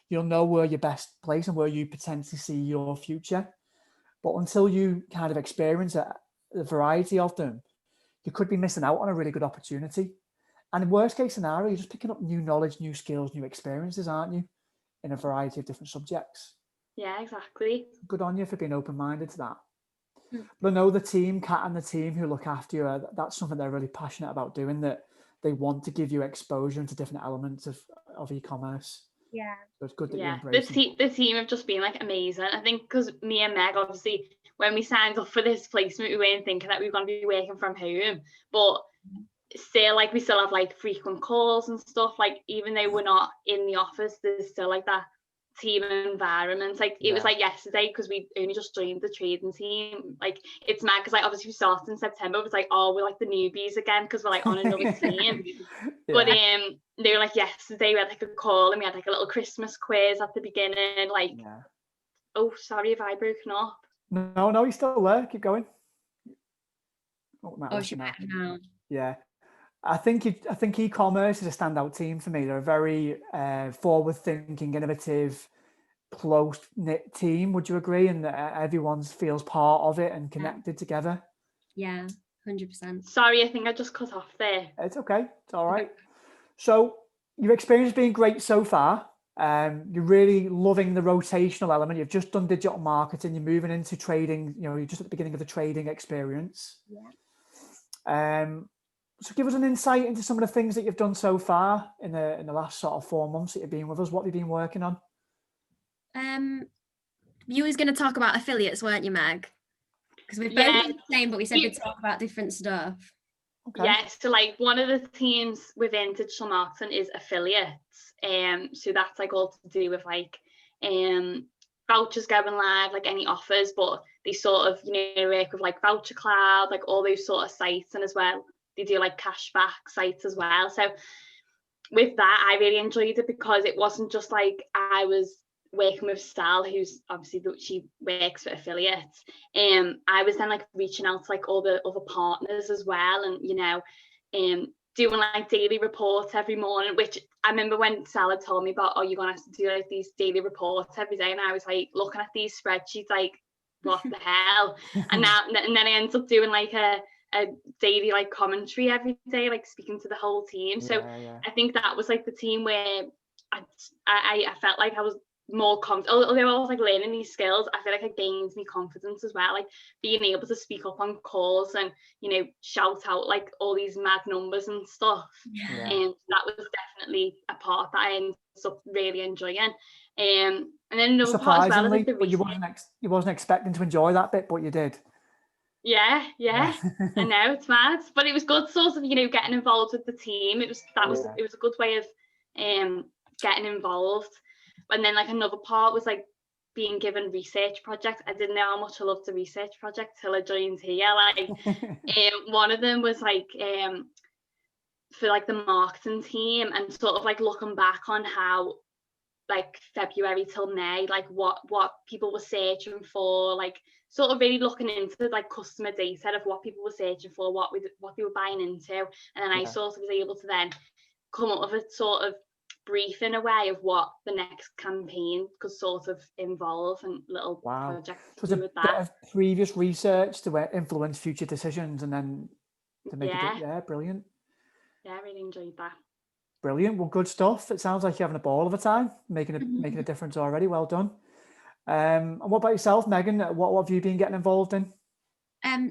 you'll know where your best place and where you potentially see your future. But until you kind of experience a variety of them, you could be missing out on a really good opportunity. And in worst case scenario, you're just picking up new knowledge, new skills, new experiences, aren't you? In a variety of different subjects. Yeah, exactly. Good on you for being open-minded to that. But I know the team, Kat and the team who look after you, that's something they're really passionate about doing, that they want to give you exposure into different elements of e-commerce. Yeah. So it's good that you're embracing the team have just been like amazing. I think because me and Meg, obviously, when we signed up for this placement, we weren't thinking that we were going to be working from home. But still, like, we still have like frequent calls and stuff. Like, even though we're not in the office, there's still like that team environment. Like it was like yesterday, because we only just joined the trading team. Like it's mad because like obviously we started in September. It was like, oh, we're like the newbies again because we're like on another team. But they were like, yesterday we had like a call and we had like a little Christmas quiz at the beginning. Like, oh, sorry if I broken up. No, you're still there. Keep going. She might have now. Yeah. I think e-commerce is a standout team for me. They're a very forward-thinking, innovative, close-knit team. Would you agree? And everyone feels part of it and connected together. Yeah, 100%. Sorry, I think I just cut off there. It's okay. It's all right. So your experience has been great so far. You're really loving the rotational element. You've just done digital marketing. You're moving into trading. You know, you're just at the beginning of the trading experience. Yeah. So give us an insight into some of the things that you've done so far in the last sort of 4 months that you've been with us. What have you been working on? You was going to talk about affiliates, weren't you, Meg? Because we've both done the same, but we said we'd talk about different stuff. Okay. Yes, so like one of the teams within digital marketing is affiliates. So that's like all to do with like vouchers going live, like any offers, but they sort of, you know, work with like Voucher Cloud, like all those sort of sites, and as well they do like cashback sites as well. So with that, I really enjoyed it because it wasn't just like I was working with Sal, who's obviously she works for affiliates, I was then like reaching out to like all the other partners as well, and doing like daily reports every morning, which I remember when Sal had told me about, oh, you're gonna have to do like these daily reports every day, and I was like looking at these spreadsheets like, what the hell? And then I ended up doing like a daily like commentary every day, like speaking to the whole team. So I think that was like the team where I felt like I was more confident. Although I was like learning these skills, I feel like it gains me confidence as well, like being able to speak up on calls and shout out like all these mad numbers and stuff. And that was definitely a part that I ended up really enjoying. And then another part as well is like the but you wasn't expecting to enjoy that bit, but you did. Yeah. I know, it's mad, but it was good sort of getting involved with the team. It was a good way of getting involved. And then like another part was like being given research projects. I didn't know how much I loved the research project till I joined here. Like one of them was like for like the marketing team, and sort of like looking back on how like February till May, like what people were searching for, like sort of really looking into like customer data of what people were searching for, what they were buying into. And then I sort of was able to then come up with a sort of brief in a way of what the next campaign could sort of involve, and little projects to do with that. Bit of previous research to influence future decisions, and then to make it brilliant. Yeah, I really enjoyed that. Brilliant. Well, good stuff. It sounds like you're having a ball of a time, making a difference already. Well done. And what about yourself, Megan? What have you been getting involved in?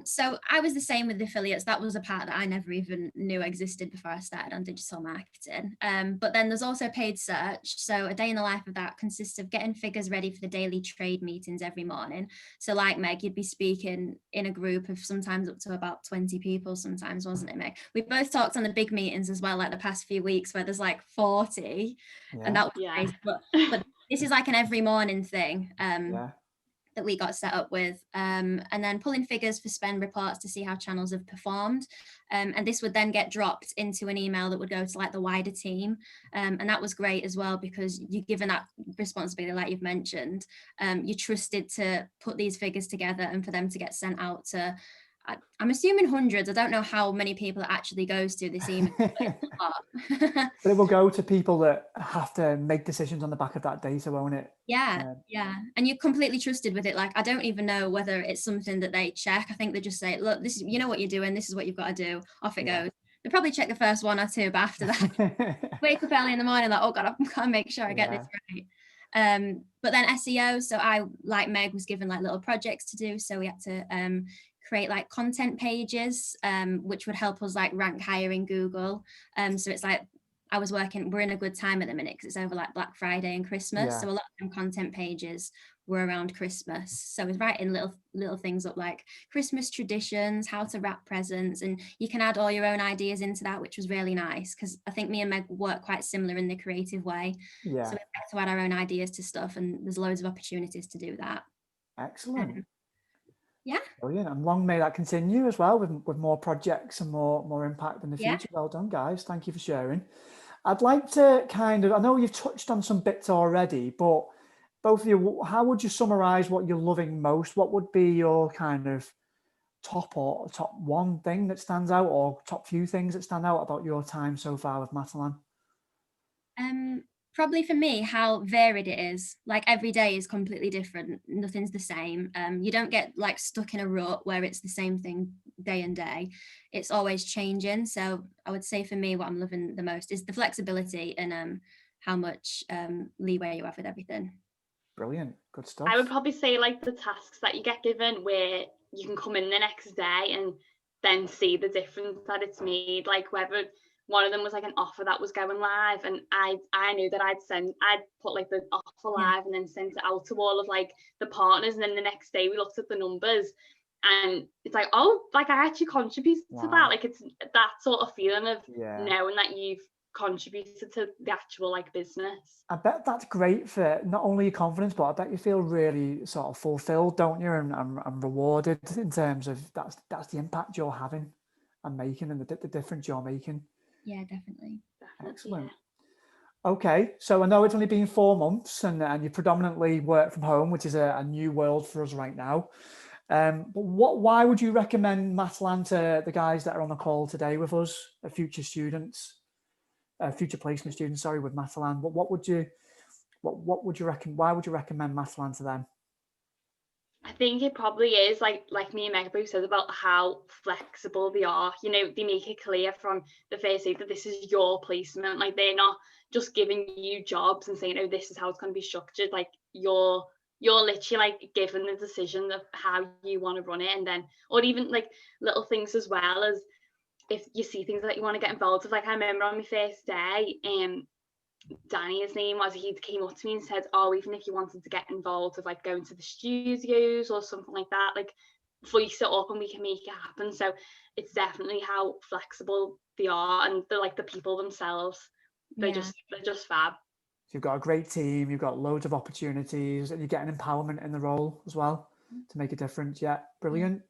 So I was the same with the affiliates. That was a part that I never even knew existed before I started on digital marketing. But then there's also paid search. So a day in the life of that consists of getting figures ready for the daily trade meetings every morning. So like Meg, you'd be speaking in a group of sometimes up to about 20 people sometimes, wasn't it, Meg? We both talked on the big meetings as well, like the past few weeks where there's like 40 and that was crazy. But this is like an every morning thing. That we got set up with, and then pulling figures for spend reports to see how channels have performed, and this would then get dropped into an email that would go to like the wider team, and that was great as well, because you're given that responsibility like you've mentioned. You're trusted to put these figures together and for them to get sent out to, I'm assuming hundreds. I don't know how many people it actually goes to this email. But it will go to people that have to make decisions on the back of that data, won't it? Yeah. And you're completely trusted with it. Like, I don't even know whether it's something that they check. I think they just say, look, this is, you know what you're doing. This is what you've got to do. Off it goes. They probably check the first one or two, but after that, wake up early in the morning, like, oh God, I've got to make sure I get this right. But then SEO. So I, like Meg, was given like little projects to do. So we had to create like content pages, which would help us like rank higher in Google. So it's like, we're in a good time at the minute because it's over like Black Friday and Christmas. So a lot of them content pages were around Christmas. So I was writing little things up like Christmas traditions, how to wrap presents, and you can add all your own ideas into that, which was really nice because I think me and Meg work quite similar in the creative way. So we like to add our own ideas to stuff, and there's loads of opportunities to do that. Excellent. Yeah. Brilliant. And long may that continue as well with more projects and more impact in the future. Well done, guys. Thank you for sharing. I'd like to I know you've touched on some bits already, but both of you, how would you summarize what you're loving most? What would be your kind of top one thing that stands out, or top few things that stand out about your time so far with Matalan? Probably for me, how varied it is. Like every day is completely different. Nothing's the same. You don't get like stuck in a rut where it's the same thing day and day. It's always changing. So I would say for me, what I'm loving the most is the flexibility and how much leeway you have with everything. Brilliant. Good stuff. I would probably say like the tasks that you get given where you can come in the next day and then see the difference that it's made. Like whether one of them was like an offer that was going live, and I knew that I'd put like the offer live and then sent it out to all of like the partners, and then the next day we looked at the numbers and it's like, oh, like I actually contributed to that. Like it's that sort of feeling of knowing that you've contributed to the actual like business. I bet that's great for not only your confidence, but I bet you feel really sort of fulfilled, don't you, and rewarded in terms of that's the impact you're having and making, and the difference you're making. Yeah, definitely. Excellent. Okay, so I know it's only been 4 months, and you predominantly work from home, which is a new world for us right now. But why would you recommend Matalan to the guys that are on the call today with us, future students, future placement students? Sorry, with Matalan. What would you recommend? Why would you recommend Matalan to them? I think it probably is like me and Meg said about how flexible they are. You know, they make it clear from the first day that this is your placement. Like, they're not just giving you jobs and saying, oh, this is how it's going to be structured. Like, you're literally like given the decision of how you want to run it, and then, or even like little things as well as if you see things that you want to get involved with. Like, I remember on my first day, Danny, his name was, he came up to me and said, oh, even if you wanted to get involved with like going to the studios or something like that, like, voice it up and we can make it happen. So it's definitely how flexible they are, and they're like the people themselves. They're just fab. So you've got a great team, you've got loads of opportunities, and you get an empowerment in the role as well to make a difference. Yeah, brilliant.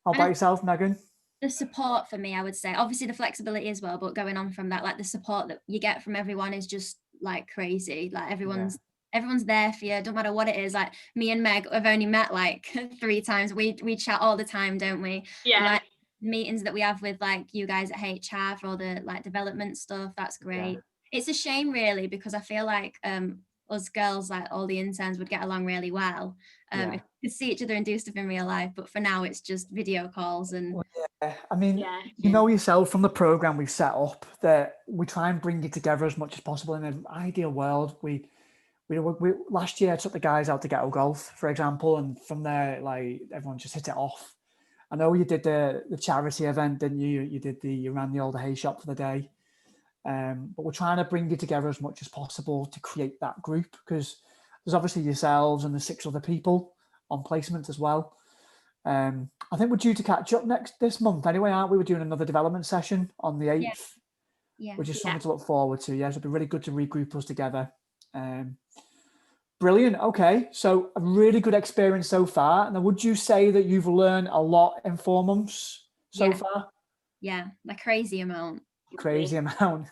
How about yourself, Megan? The support for me, I would say, obviously the flexibility as well, but going on from that, like the support that you get from everyone is just like crazy. Like everyone's there for you, don't matter what it is. Like me and Meg have only met like 3 times. We chat all the time, don't we? Yeah. Like meetings that we have with like you guys at HR for all the like development stuff, that's great. Yeah. It's a shame really, because I feel like us girls, like all the interns, would get along really well if we could see each other and do stuff in real life, but for now it's just video calls. And Well, yeah, I mean, you know yourself from the program we've set up that we try and bring it together as much as possible. In an ideal world, we last year I took the guys out to Ghetto Golf, for example, and from there, like, everyone just hit it off. I know you did the charity event, didn't you? You ran the older hay shop for the day. But we're trying to bring it together as much as possible to create that group, because there's obviously yourselves and the 6 other people on placement as well. I think we're due to catch up this month anyway, aren't we? We're doing another development session on the 8th, which is something to look forward to. Yeah, so it'd be really good to regroup us together. Brilliant. Okay, so a really good experience so far. Now, would you say that you've learned a lot in 4 months so far? Yeah, a crazy amount. Crazy amount.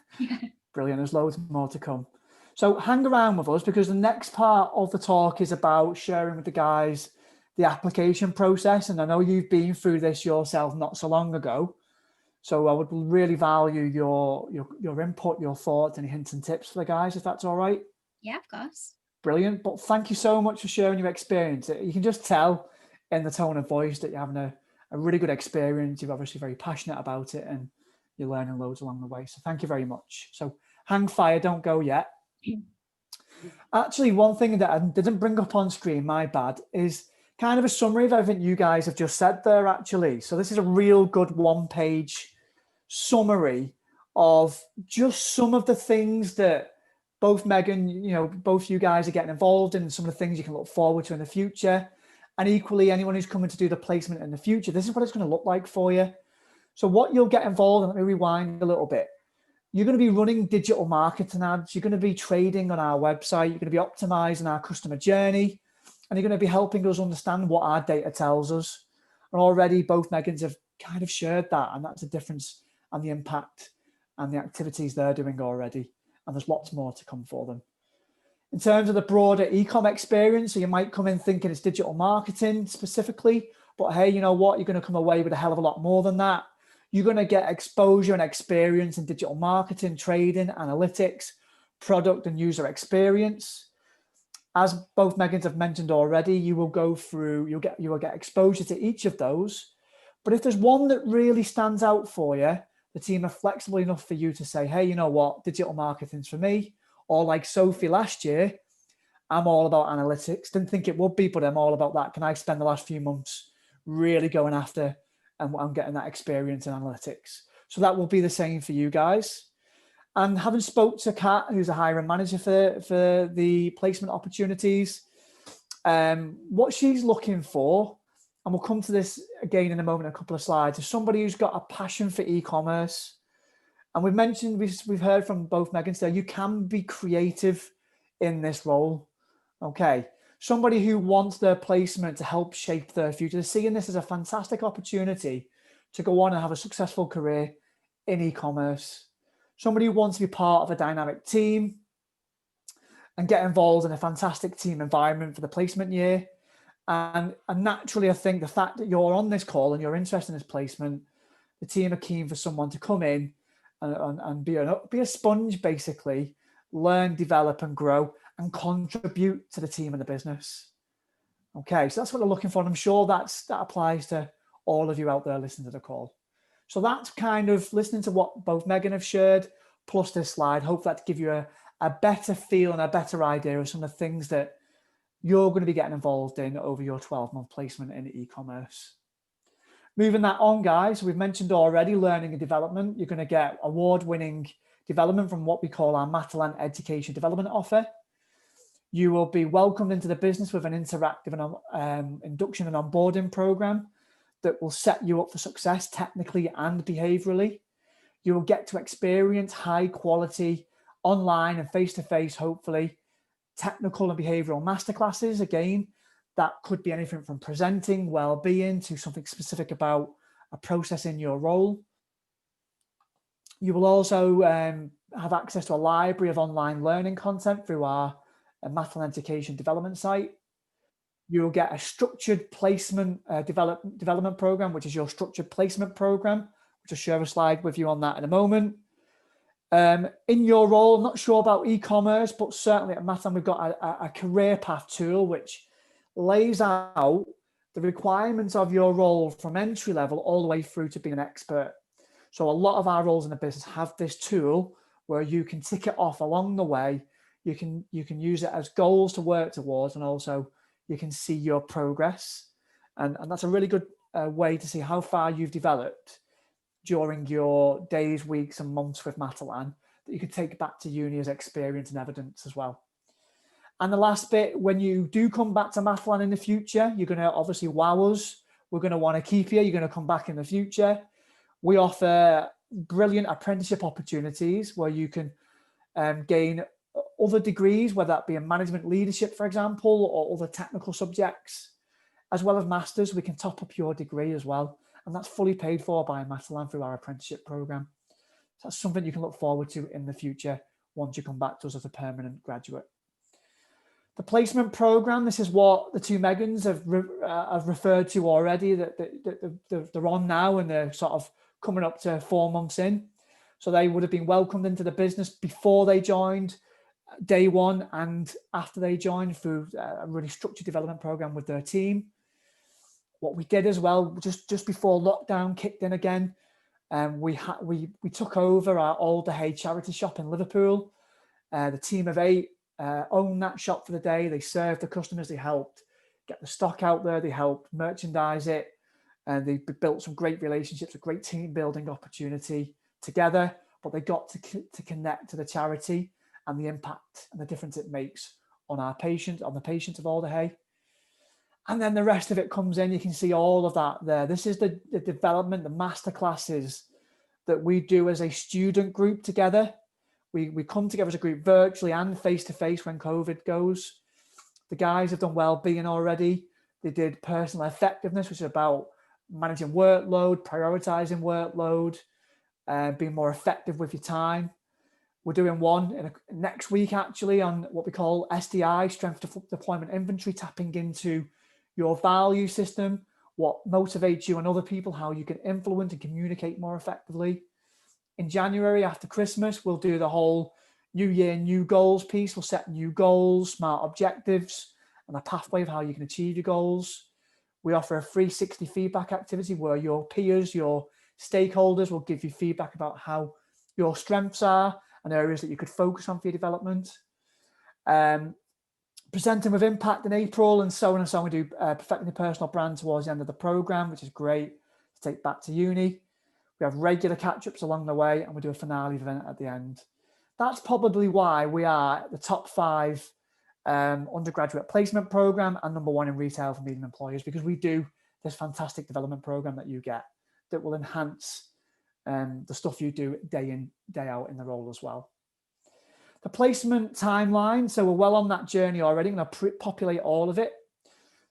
Brilliant. There's loads more to come. So hang around with us, because the next part of the talk is about sharing with the guys the application process. And I know you've been through this yourself not so long ago. So I would really value your input, your thoughts, any hints and tips for the guys, if that's all right. Yeah, of course. Brilliant. But thank you so much for sharing your experience. You can just tell in the tone of voice that you're having a really good experience. You're obviously very passionate about it, and you're learning loads along the way. So thank you very much. So hang fire, don't go yet. Actually, one thing that I didn't bring up on screen, my bad, is kind of a summary of everything you guys have just said there, actually. So this is a real good 1-page summary of just some of the things that both Megan, both you guys are getting involved in, some of the things you can look forward to in the future. And equally, anyone who's coming to do the placement in the future, this is what it's going to look like for you. So what you'll get involved in, let me rewind a little bit. You're going to be running digital marketing ads. You're going to be trading on our website. You're going to be optimizing our customer journey. And you're going to be helping us understand what our data tells us. And already both Megans have kind of shared that. And that's the difference and the impact and the activities they're doing already. And there's lots more to come for them. In terms of the broader e-com experience, so you might come in thinking it's digital marketing specifically. But hey, you know what? You're going to come away with a hell of a lot more than that. You're going to get exposure and experience in digital marketing, trading, analytics, product and user experience. As both Megans have mentioned already, you will get exposure to each of those. But if there's one that really stands out for you, the team are flexible enough for you to say, hey, you know what, digital marketing's for me. Or like Sophie last year, I'm all about analytics. Didn't think it would be, but I'm all about that. Can I spend the last few months really going after and I'm getting that experience in analytics? So that will be the same for you guys. And having spoke to Kat, who's a hiring manager for the placement opportunities, what she's looking for, and we'll come to this again in a moment, a couple of slides, is somebody who's got a passion for e-commerce. And we've heard from both Megans there, you can be creative in this role. Okay. Somebody who wants their placement to help shape their future, seeing this as a fantastic opportunity to go on and have a successful career in e-commerce. Somebody who wants to be part of a dynamic team, and get involved in a fantastic team environment for the placement year. And naturally, I think the fact that you're on this call and you're interested in this placement, the team are keen for someone to come in and be a sponge, basically, learn, develop and grow and contribute to the team and the business. Okay, so that's what they're looking for. And I'm sure that applies to all of you out there listening to the call. So that's kind of listening to what both Megan have shared, plus this slide. Hope that to give you a better feel and a better idea of some of the things that you're going to be getting involved in over your 12-month placement in e-commerce. Moving that on, guys, we've mentioned already learning and development. You're going to get award-winning development from what we call our Matalan Education Development Offer. You will be welcomed into the business with an interactive induction and onboarding program that will set you up for success technically and behaviorally. You will get to experience high quality online and face-to-face, hopefully, technical and behavioral masterclasses. Again, that could be anything from presenting, well-being, to something specific about a process in your role. You will also have access to a library of online learning content through our Matalan Education Development site. You will get a structured placement development program, which is your structured placement program, which I'll share a slide with you on that in a moment. In your role, I'm not sure about e-commerce, but certainly at Matalan, we've got a career path tool, which lays out the requirements of your role from entry level all the way through to being an expert. So a lot of our roles in the business have this tool where you can tick it off along the way. You can use it as goals to work towards, and also you can see your progress. And that's a really good way to see how far you've developed during your days, weeks and months with Matalan that you could take back to uni as experience and evidence as well. And the last bit, when you do come back to Matalan in the future, you're going to obviously wow us. We're going to want to keep you. You're going to come back in the future. We offer brilliant apprenticeship opportunities where you can gain other degrees, whether that be in management leadership, for example, or other technical subjects, as well as masters. We can top up your degree as well. And that's fully paid for by Matalan through our apprenticeship program. So that's something you can look forward to in the future once you come back to us as a permanent graduate. The placement program, this is what the two Megans have referred to already, that they're on now and they're sort of coming up to 4 months in. So they would have been welcomed into the business before they joined, day one, and after they joined through a really structured development program with their team. What we did as well, just before lockdown kicked in again, we took over our Older Hay charity shop in Liverpool. The team of 8 owned that shop for the day. They served the customers. They helped get the stock out there. They helped merchandise it, and they built some great relationships, a great team building opportunity together. But they got to connect to the charity and the impact and the difference it makes on our patients, on the patients of Older Hay. And then the rest of it comes in. You can see all of that there. This is the development, the masterclasses that we do as a student group together. We come together as a group virtually and face-to-face when COVID goes. The guys have done well-being already. They did personal effectiveness, which is about managing workload, prioritizing workload, being more effective with your time. We're doing one next week, actually, on what we call SDI, Strength Deployment Inventory, tapping into your value system, what motivates you and other people, how you can influence and communicate more effectively. In January, after Christmas, we'll do the whole new year, new goals piece. We'll set new goals, smart objectives, and a pathway of how you can achieve your goals. We offer a 360 feedback activity where your peers, your stakeholders will give you feedback about how your strengths are and areas that you could focus on for your development. Presenting with impact in April, and so on and so on. We do perfecting the personal brand towards the end of the program, which is great to take back to uni. We have regular catch-ups along the way, and we do a finale event at the end. That's probably why we are the top 5 undergraduate placement program and #1 in retail for medium employers, because we do this fantastic development program that you get that will enhance the stuff you do day in, day out in the role as well. The placement timeline, so we're well on that journey already. I'm going to populate all of it.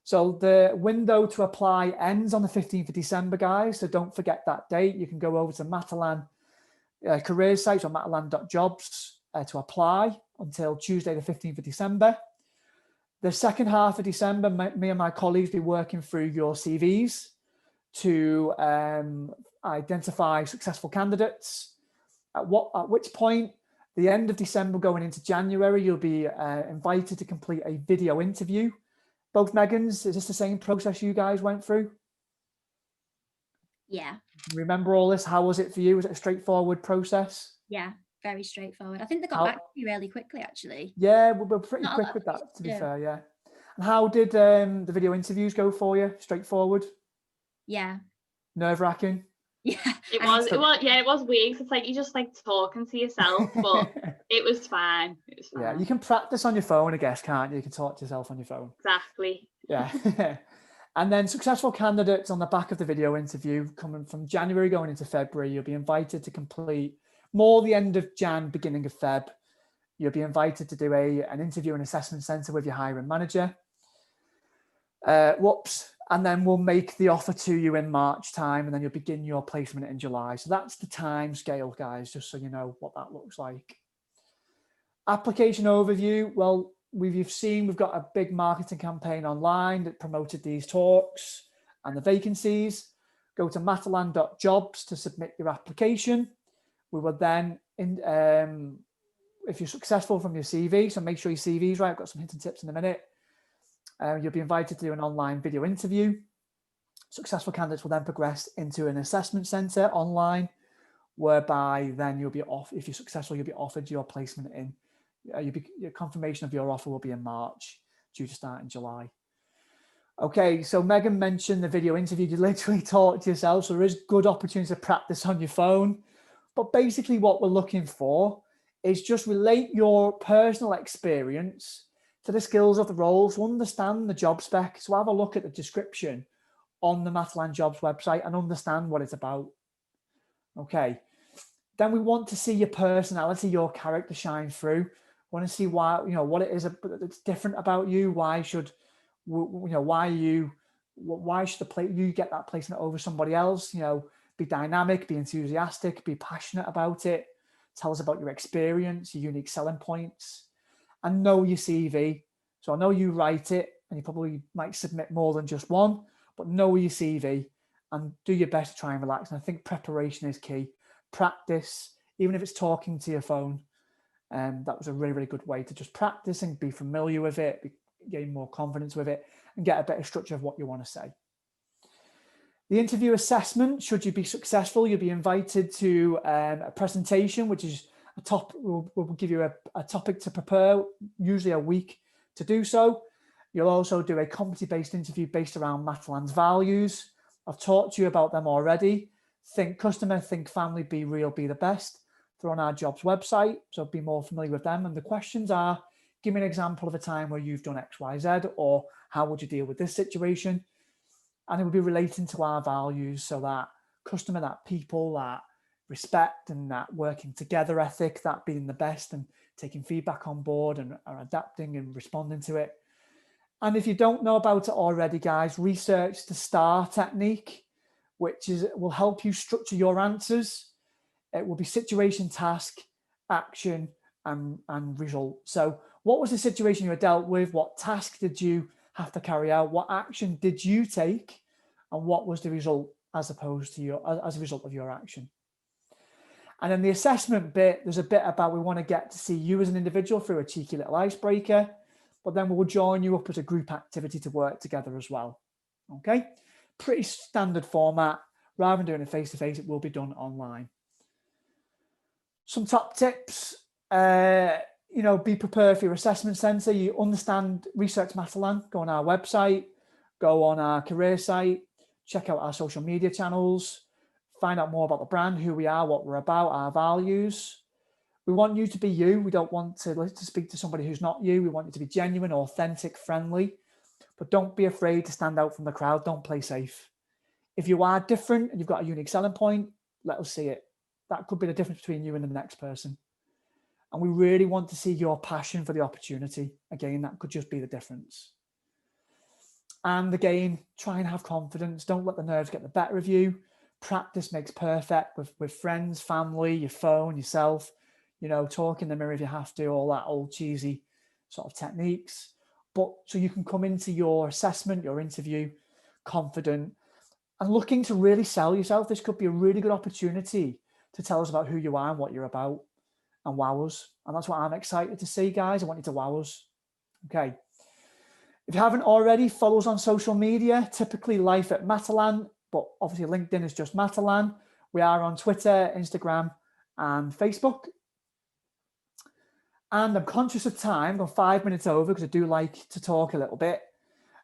So the window to apply ends on the 15th of December, guys. So don't forget that date. You can go over to Matalan careers site or matalan.jobs to apply. until Tuesday, the 15th of December. The second half of December, me and my colleagues will be working through your CVs to identify successful candidates. At which point, the end of December going into January, you'll be invited to complete a video interview. Both Megans, is this the same process you guys went through? Yeah. Remember all this? How was it for you? Was it a straightforward process? Yeah, very straightforward. I think they got back to me really quickly, actually. Yeah, we're pretty quick with that, to be fair, yeah. And how did the video interviews go for you? Straightforward? Yeah. Nerve-wracking? Yeah. It was weird. It's like you just like talking to yourself, but it was fine. It was fine. Yeah, you can practice on your phone, I guess, can't you? You can talk to yourself on your phone. Exactly. Yeah. And then successful candidates on the back of the video interview coming from January going into February, you'll be invited to complete more the end of Jan, beginning of Feb. You'll be invited to do an interview and assessment centre with your hiring manager. And then we'll make the offer to you in March time, and then you'll begin your placement in July. So that's the time scale, guys, just so you know what that looks like. Application overview. Well, you've seen we've got a big marketing campaign online that promoted these talks and the vacancies. Go to matalan.jobs to submit your application. We will then, if you're successful from your CV, so make sure your CV's right. I've got some hints and tips in a minute. You'll be invited to do an online video interview. Successful candidates will then progress into an assessment centre online, whereby then you'll be off. If you're successful, you'll be offered your placement in. Your confirmation of your offer will be in March, due to start in July. Okay, so Megan mentioned the video interview. You literally talk to yourself, so there is good opportunity to practice on your phone. But basically what we're looking for is just relate your personal experience to the skills of the roles, so understand the job spec. So have a look at the description on the Matalan Jobs website and understand what it's about. Okay. Then we want to see your personality, your character shine through. We want to see why, what it is that's different about you. Why should you get that placement over somebody else? Be dynamic, be enthusiastic, be passionate about it. Tell us about your experience, your unique selling points, and know your CV. So I know you write it, and you probably might submit more than just one, but know your CV and do your best to try and relax. And I think preparation is key. Practice, even if it's talking to your phone. That was a really, really good way to just practice and be familiar with it, gain more confidence with it, and get a better structure of what you want to say. The interview assessment, should you be successful, you'll be invited to a presentation, which is we'll give you a topic to prepare, usually a week to do so. You'll also do a competency-based interview based around Matalan's values. I've talked to you about them already. Think customer, think family, be real, be the best. They're on our jobs website, so be more familiar with them. And the questions are, give me an example of a time where you've done X, Y, Z, or how would you deal with this situation? And it will be relating to our values, so that customer, that people, that respect and that working together ethic, that being the best and taking feedback on board and are adapting and responding to it. And if you don't know about it already, guys, research the STAR technique, which will help you structure your answers. It will be situation, task, action, and result. So what was the situation you were dealt with? What task did you have to carry out? What action did you take? And what was the result as a result of your action? And then the assessment bit, there's a bit about we want to get to see you as an individual through a cheeky little icebreaker, but then we'll join you up as a group activity to work together as well. Okay, pretty standard format. Rather than doing it face-to-face, it will be done online. Some top tips, be prepared for your assessment centre. You understand, research Matalan, go on our website, go on our career site, check out our social media channels, find out more about the brand, who we are, what we're about, our values. We want you to be you. We don't want to speak to somebody who's not you. We want you to be genuine, authentic, friendly, but don't be afraid to stand out from the crowd. Don't play safe. If you are different and you've got a unique selling point, let us see it. That could be the difference between you and the next person. And we really want to see your passion for the opportunity. Again, that could just be the difference. And again, try and have confidence. Don't let the nerves get the better of you. Practice makes perfect with friends, family, your phone, yourself. you know, talk in the mirror if you have to, all that old cheesy sort of techniques. But so you can come into your assessment, your interview, confident and looking to really sell yourself. This could be a really good opportunity to tell us about who you are and what you're about and wow us. And that's what I'm excited to see, guys. I want you to wow us. Okay. If you haven't already, follow us on social media, typically Life at Matalan, but obviously LinkedIn is just Matalan. We are on Twitter, Instagram, and Facebook. And I'm conscious of time. I've gone 5 minutes over because I do like to talk a little bit.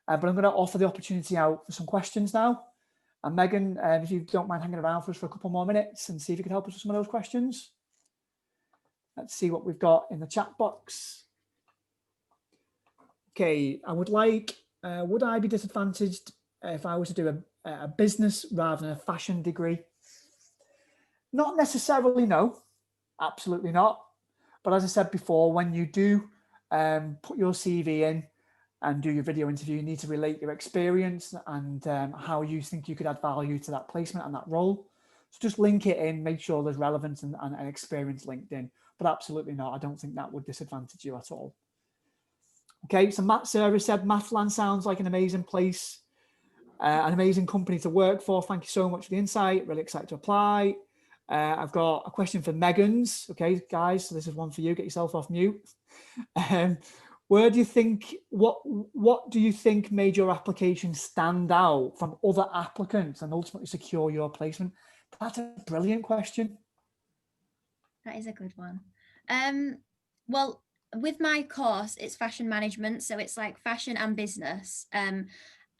But I'm going to offer the opportunity out for some questions now. And Megan, if you don't mind hanging around for us for a couple more minutes and see if you could help us with some of those questions. Let's see what we've got in the chat box. Okay, I would like, would I be disadvantaged if I was to do a business rather than a fashion degree? Not necessarily, no, absolutely not. But as I said before, when you do put your CV in and do your video interview, you need to relate your experience and how you think you could add value to that placement and that role. So just link it in, make sure there's relevance and experience linked in. But absolutely not. I don't think that would disadvantage you at all. Okay, so Matt Service said, Matalan sounds like an amazing place, an amazing company to work for. Thank you so much for the insight. Really excited to apply. I've got a question for Megan's. Okay, guys, so this is one for you. Get yourself off mute. Where do you think, what do you think made your application stand out from other applicants and ultimately secure your placement? That's a brilliant question. That is a good one. Well, with my course, it's fashion management. So it's like fashion and business. And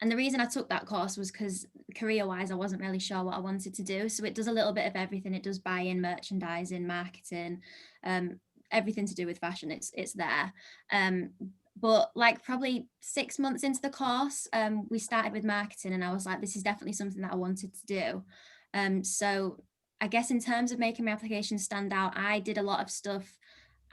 the reason I took that course was because career-wise, I wasn't really sure what I wanted to do. So it does a little bit of everything. It does buy-in, merchandising, marketing, everything to do with fashion. It's there. But like probably 6 months into the course, we started with marketing and I was like, this is definitely something that I wanted to do. So I guess in terms of making my application stand out, I did a lot of stuff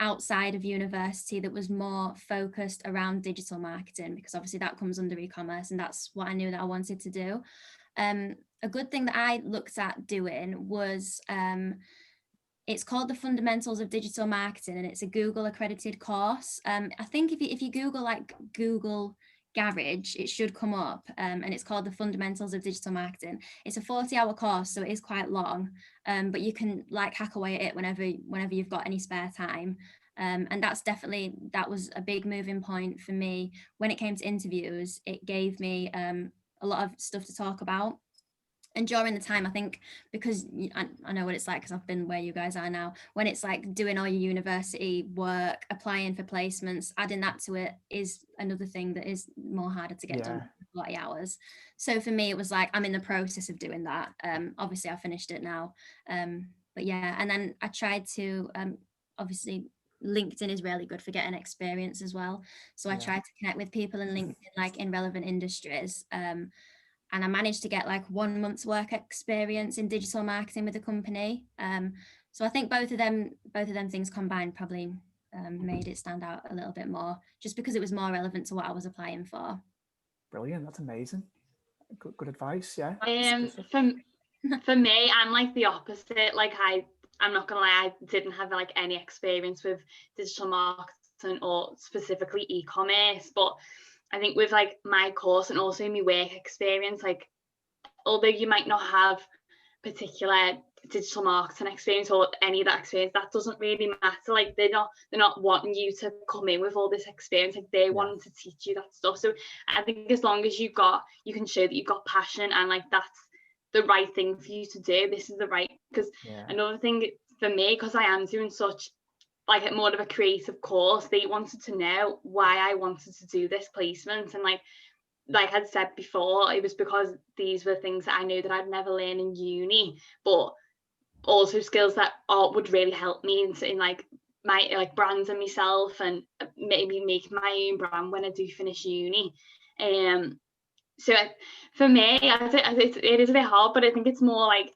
outside of university that was more focused around digital marketing, because obviously that comes under e-commerce and that's what I knew that I wanted to do. A good thing that I looked at doing was, it's called the Fundamentals of Digital Marketing and it's a Google accredited course. I think if you Google like Google Garage, it should come up, and it's called the Fundamentals of Digital Marketing. It's a 40-hour course, so it is quite long, but you can like hack away at it whenever you've got any spare time. And that was a big moving point for me when it came to interviews. It gave me a lot of stuff to talk about. And during the time, I think, because I know what it's like because I've been where you guys are now, when it's like doing all your university work, applying for placements, adding that to it is another thing that is more harder to get done in 40 hours. So for me, it was like, I'm in the process of doing that. Obviously, I finished it now. But yeah, and then I tried to, obviously, LinkedIn is really good for getting experience as well. So I tried to connect with people in LinkedIn, like in relevant industries. And I managed to get like 1 month's work experience in digital marketing with the company. So I think both of them things combined probably made it stand out a little bit more, just because it was more relevant to what I was applying for. Brilliant, that's amazing. Good advice, yeah. For me, I'm like the opposite. Like I'm not gonna lie, I didn't have like any experience with digital marketing or specifically e-commerce, but I think with like my course and also my work experience, like although you might not have particular digital marketing experience or any of that experience, that doesn't really matter. Like they're not wanting you to come in with all this experience, like they want to teach you that stuff. So I think as long as you can show that you've got passion and like that's the right thing for you to do, this is the right, because another thing for me, because I am doing such like more of a creative course, they wanted to know why I wanted to do this placement. And like I'd said before, it was because these were things that I knew that I'd never learn in uni, but also skills that would really help me in like my like branding myself and maybe make my own brand when I do finish uni. So for me, it is a bit hard, but I think it's more like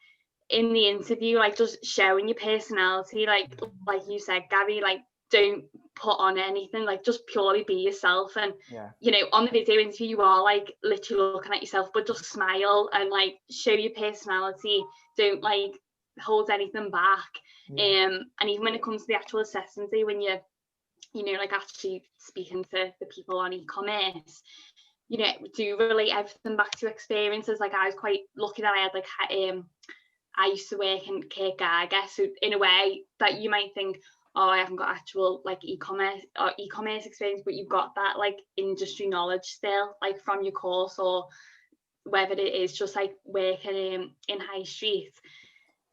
in the interview, like just showing your personality, like you said, Gabby, like don't put on anything, like just purely be yourself. And you know, on the video interview you are like literally looking at yourself, but just smile and like show your personality. Don't like holds anything back. And even when it comes to the actual assessment day, when you're, you know, like actually speaking to the people on e-commerce, you know, do relate everything back to experiences. Like I was quite lucky that I had like I used to work in Kate Gaga, so in a way that you might think, oh, I haven't got actual like e-commerce experience, but you've got that like industry knowledge still, like from your course, or whether it is just like working in high street.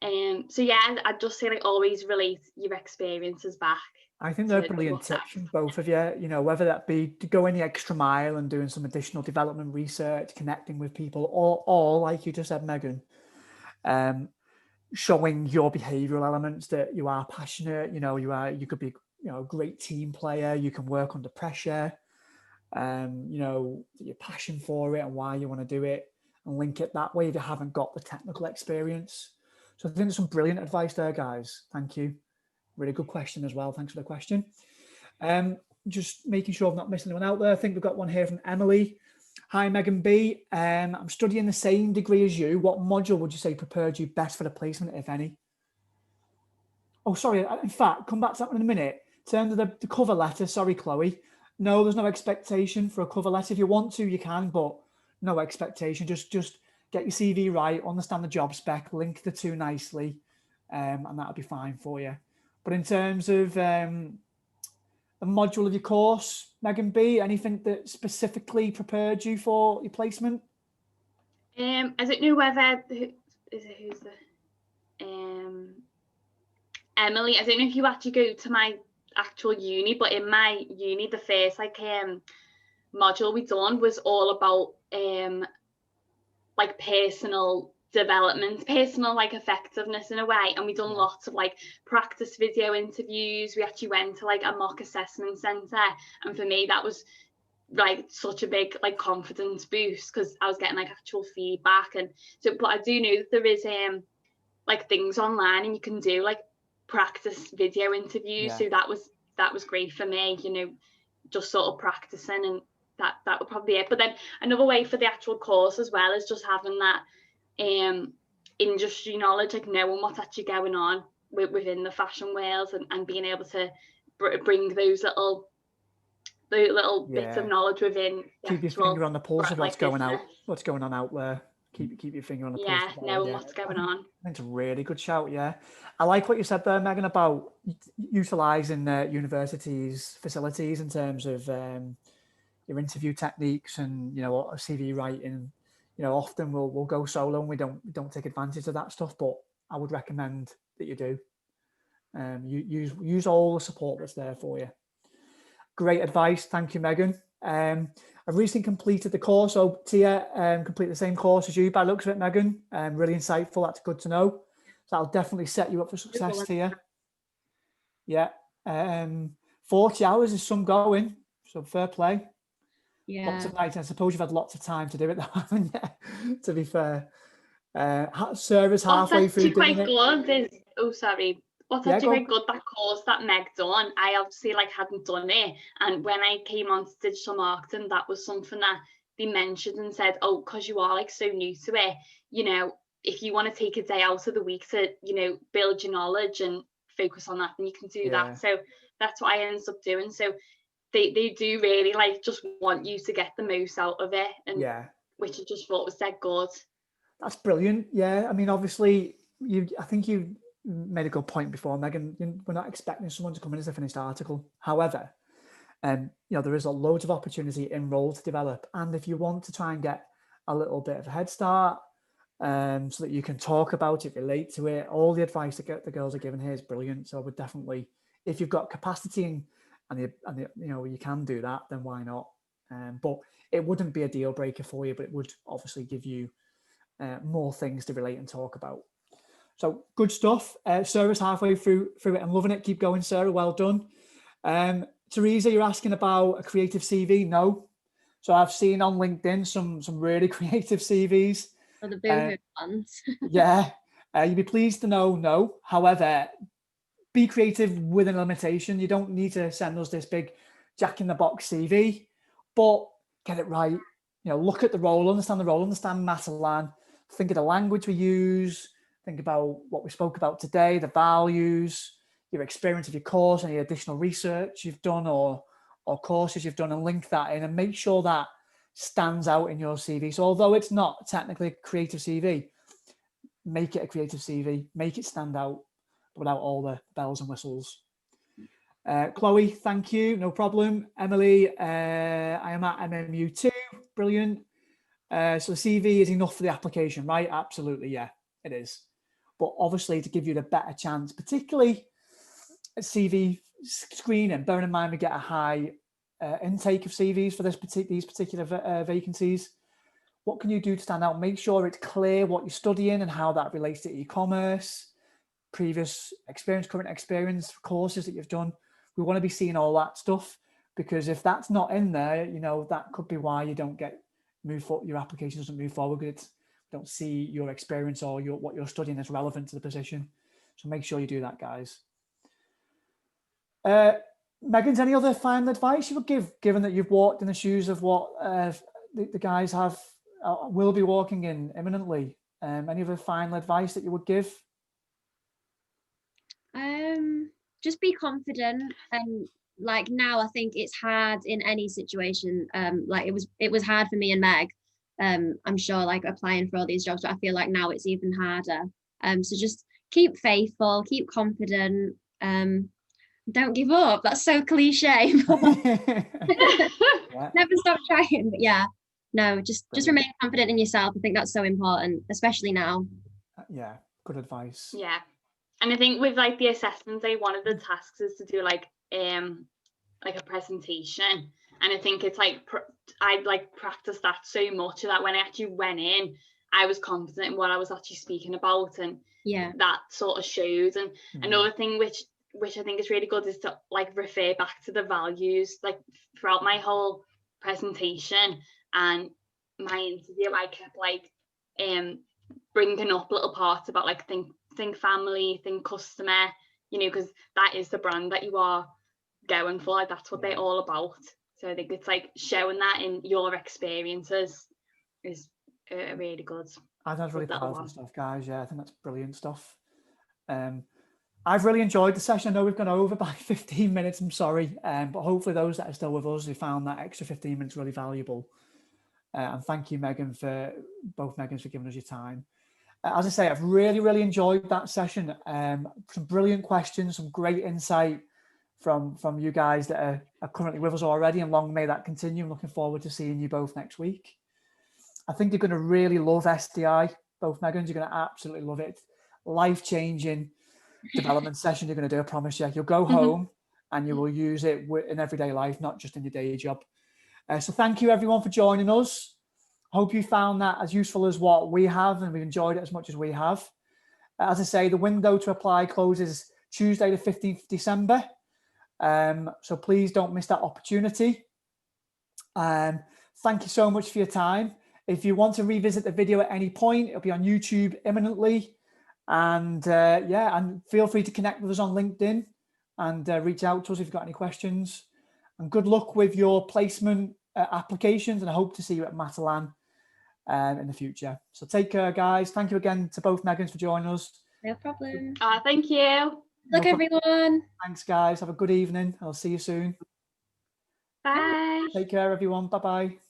So yeah, I'd just say like always relate your experiences back. I think they're brilliant tips from both of you, you know, whether that be to go in the extra mile and doing some additional development research, connecting with people, or like you just said, Megan, showing your behavioral elements, that you are passionate, you know, you could be, you know, a great team player, you can work under pressure, you know, your passion for it and why you want to do it, and link it that way if you haven't got the technical experience. So I think there's some brilliant advice there, guys. Thank you. Really good question as well. Thanks for the question. Just making sure I've not missed anyone out there. I think we've got one here from Emily. Hi, Megan B. I'm studying the same degree as you. What module would you say prepared you best for the placement, if any? Oh, sorry. In fact, come back to that one in a minute. In terms of the cover letter, sorry, Chloe. No, there's no expectation for a cover letter. If you want to, you can, but no expectation. Just get your CV right, understand the job spec, link the two nicely, and that'll be fine for you. But in terms of a module of your course, Megan B, anything that specifically prepared you for your placement? I don't know whether Emily. I don't know if you actually go to my actual uni, but in my uni, the first like module we done was all about like personal development, personal like effectiveness in a way, and we done lots of like practice video interviews. We actually went to like a mock assessment centre, and for me that was like such a big like confidence boost, because I was getting like actual feedback. And so, but I do know that there is like things online and you can do like practice video interviews. So that was great for me, you know, just sort of practicing, and that would probably be it. But then another way for the actual course as well is just having that industry knowledge, like knowing what's actually going on within the fashion world, and being able to bring those little bits of knowledge within. Keep your finger on the pulse of what's going on out there. Keep your finger on the pulse. Yeah, knowing what's going on. I think it's a really good shout. Yeah, I like what you said there, Megan, about utilising universities' facilities in terms of your interview techniques and, you know, CV writing. You know, often we'll go solo and we don't take advantage of that stuff, but I would recommend that you do. Use all the support that's there for you. Great advice. Thank you, Megan. I've recently completed the course. So Tia completed the same course as you by the looks of it, Megan. Really insightful. That's good to know. So that'll definitely set you up for success, Tia. Yeah. 40 hours is some going. So fair play. Yeah. Lots of nights. I suppose you've had lots of time to do it, haven't you? To be fair. Sarah's halfway through doing it. What's actually quite good, that course that Meg done, I obviously like hadn't done it, and when I came on to digital marketing, that was something that they mentioned and said, oh, because you are like so new to it, you know, if you want to take a day out of the week to, you know, build your knowledge and focus on that, then you can do that. So that's what I ended up doing. So they do really like just want you to get the most out of it, and which I just thought was dead good. That's brilliant. Yeah, I mean, obviously I think you made a good point before, Megan. We're not expecting someone to come in as a finished article. However, you know, there is a loads of opportunity in role to develop, and if you want to try and get a little bit of a head start, so that you can talk about it, relate to it, all the advice that the girls are giving here is brilliant. So I would definitely, if you've got capacity and you know, you can do that, then why not? But it wouldn't be a deal breaker for you, but it would obviously give you more things to relate and talk about. So good stuff. Sarah's halfway through it and loving it. Keep going, Sarah. Well done. Teresa, you're asking about a creative CV. No. So I've seen on LinkedIn some really creative CVs. Oh, the boohoo ones. Yeah. You'd be pleased to know no. However, be creative within a limitation. You don't need to send us this big jack-in-the-box CV, but get it right. You know, look at the role, understand Matalan, think of the language we use, think about what we spoke about today, the values, your experience of your course, any additional research you've done or courses you've done, and link that in and make sure that stands out in your CV. So although it's not technically a creative CV, make it a creative CV, make it stand out without all the bells and whistles. Chloe, thank you, no problem. Emily, I am at MMU2, brilliant. So the CV is enough for the application, right? Absolutely, yeah, it is. But obviously to give you the better chance, particularly at CV screening, bearing in mind we get a high intake of CVs for these particular vacancies. What can you do to stand out? Make sure it's clear what you're studying and how that relates to e-commerce, previous experience, current experience, courses that you've done. We want to be seeing all that stuff, because if that's not in there, you know, that could be why you don't get your application doesn't move forward, because don't see your experience or what you're studying as relevant to the position. So make sure you do that, guys. Megan's, any other final advice you would give, given that you've walked in the shoes of what the guys will be walking in imminently? Any other final advice that you would give? Just be confident, and like now I think it's hard in any situation. Like it was hard for me and Meg. I'm sure, like applying for all these jobs, but I feel like now it's even harder. So just keep faithful, keep confident. Don't give up. That's so cliche. Yeah. Never stop trying. But yeah, no, just remain confident in yourself. I think that's so important, especially now. Yeah, good advice. Yeah. And I think with like the assessment day, one of the tasks is to do like a presentation. And I think it's like, I'd like practiced that so much that when I actually went in, I was confident in what I was actually speaking about. And yeah, that sort of showed. And another thing which I think is really good is to like refer back to the values, like throughout my whole presentation and my interview. I kept like bringing up little parts about like think family, think customer, you know, because that is the brand that you are going for. Like that's what they're all about. So I think it's like showing that in your experiences is really good. I think that's really powerful stuff, guys. Yeah, I think that's brilliant stuff. I've really enjoyed the session. I know we've gone over by 15 minutes, I'm sorry, but hopefully those that are still with us, who found that extra 15 minutes really valuable. And thank you, Megan, both Megans, for giving us your time. As I say, I've really enjoyed that session. Some brilliant questions, some great insight from you guys that are currently with us already, and long may that continue. I'm looking forward to seeing you both next week. I think you're going to really love SDI, both Megans. You're going to absolutely love it. Life-changing development session you're going to do, I promise you. You'll go home and you will use it in everyday life, not just in your day job. So thank you everyone for joining us. I hope you found that as useful as what we have, and we've enjoyed it as much as we have. As I say, the window to apply closes Tuesday the 15th of December. So please don't miss that opportunity. Thank you so much for your time. If you want to revisit the video at any point, it'll be on YouTube imminently. And and feel free to connect with us on LinkedIn and reach out to us if you've got any questions. And good luck with your placement applications, and I hope to see you at Matalan in the future. So take care, guys. Thank you again to both Megans for joining us. No problem. Thank you. Look, everyone. Thanks, guys. Have a good evening. I'll see you soon. Bye. Take care, everyone. Bye-bye.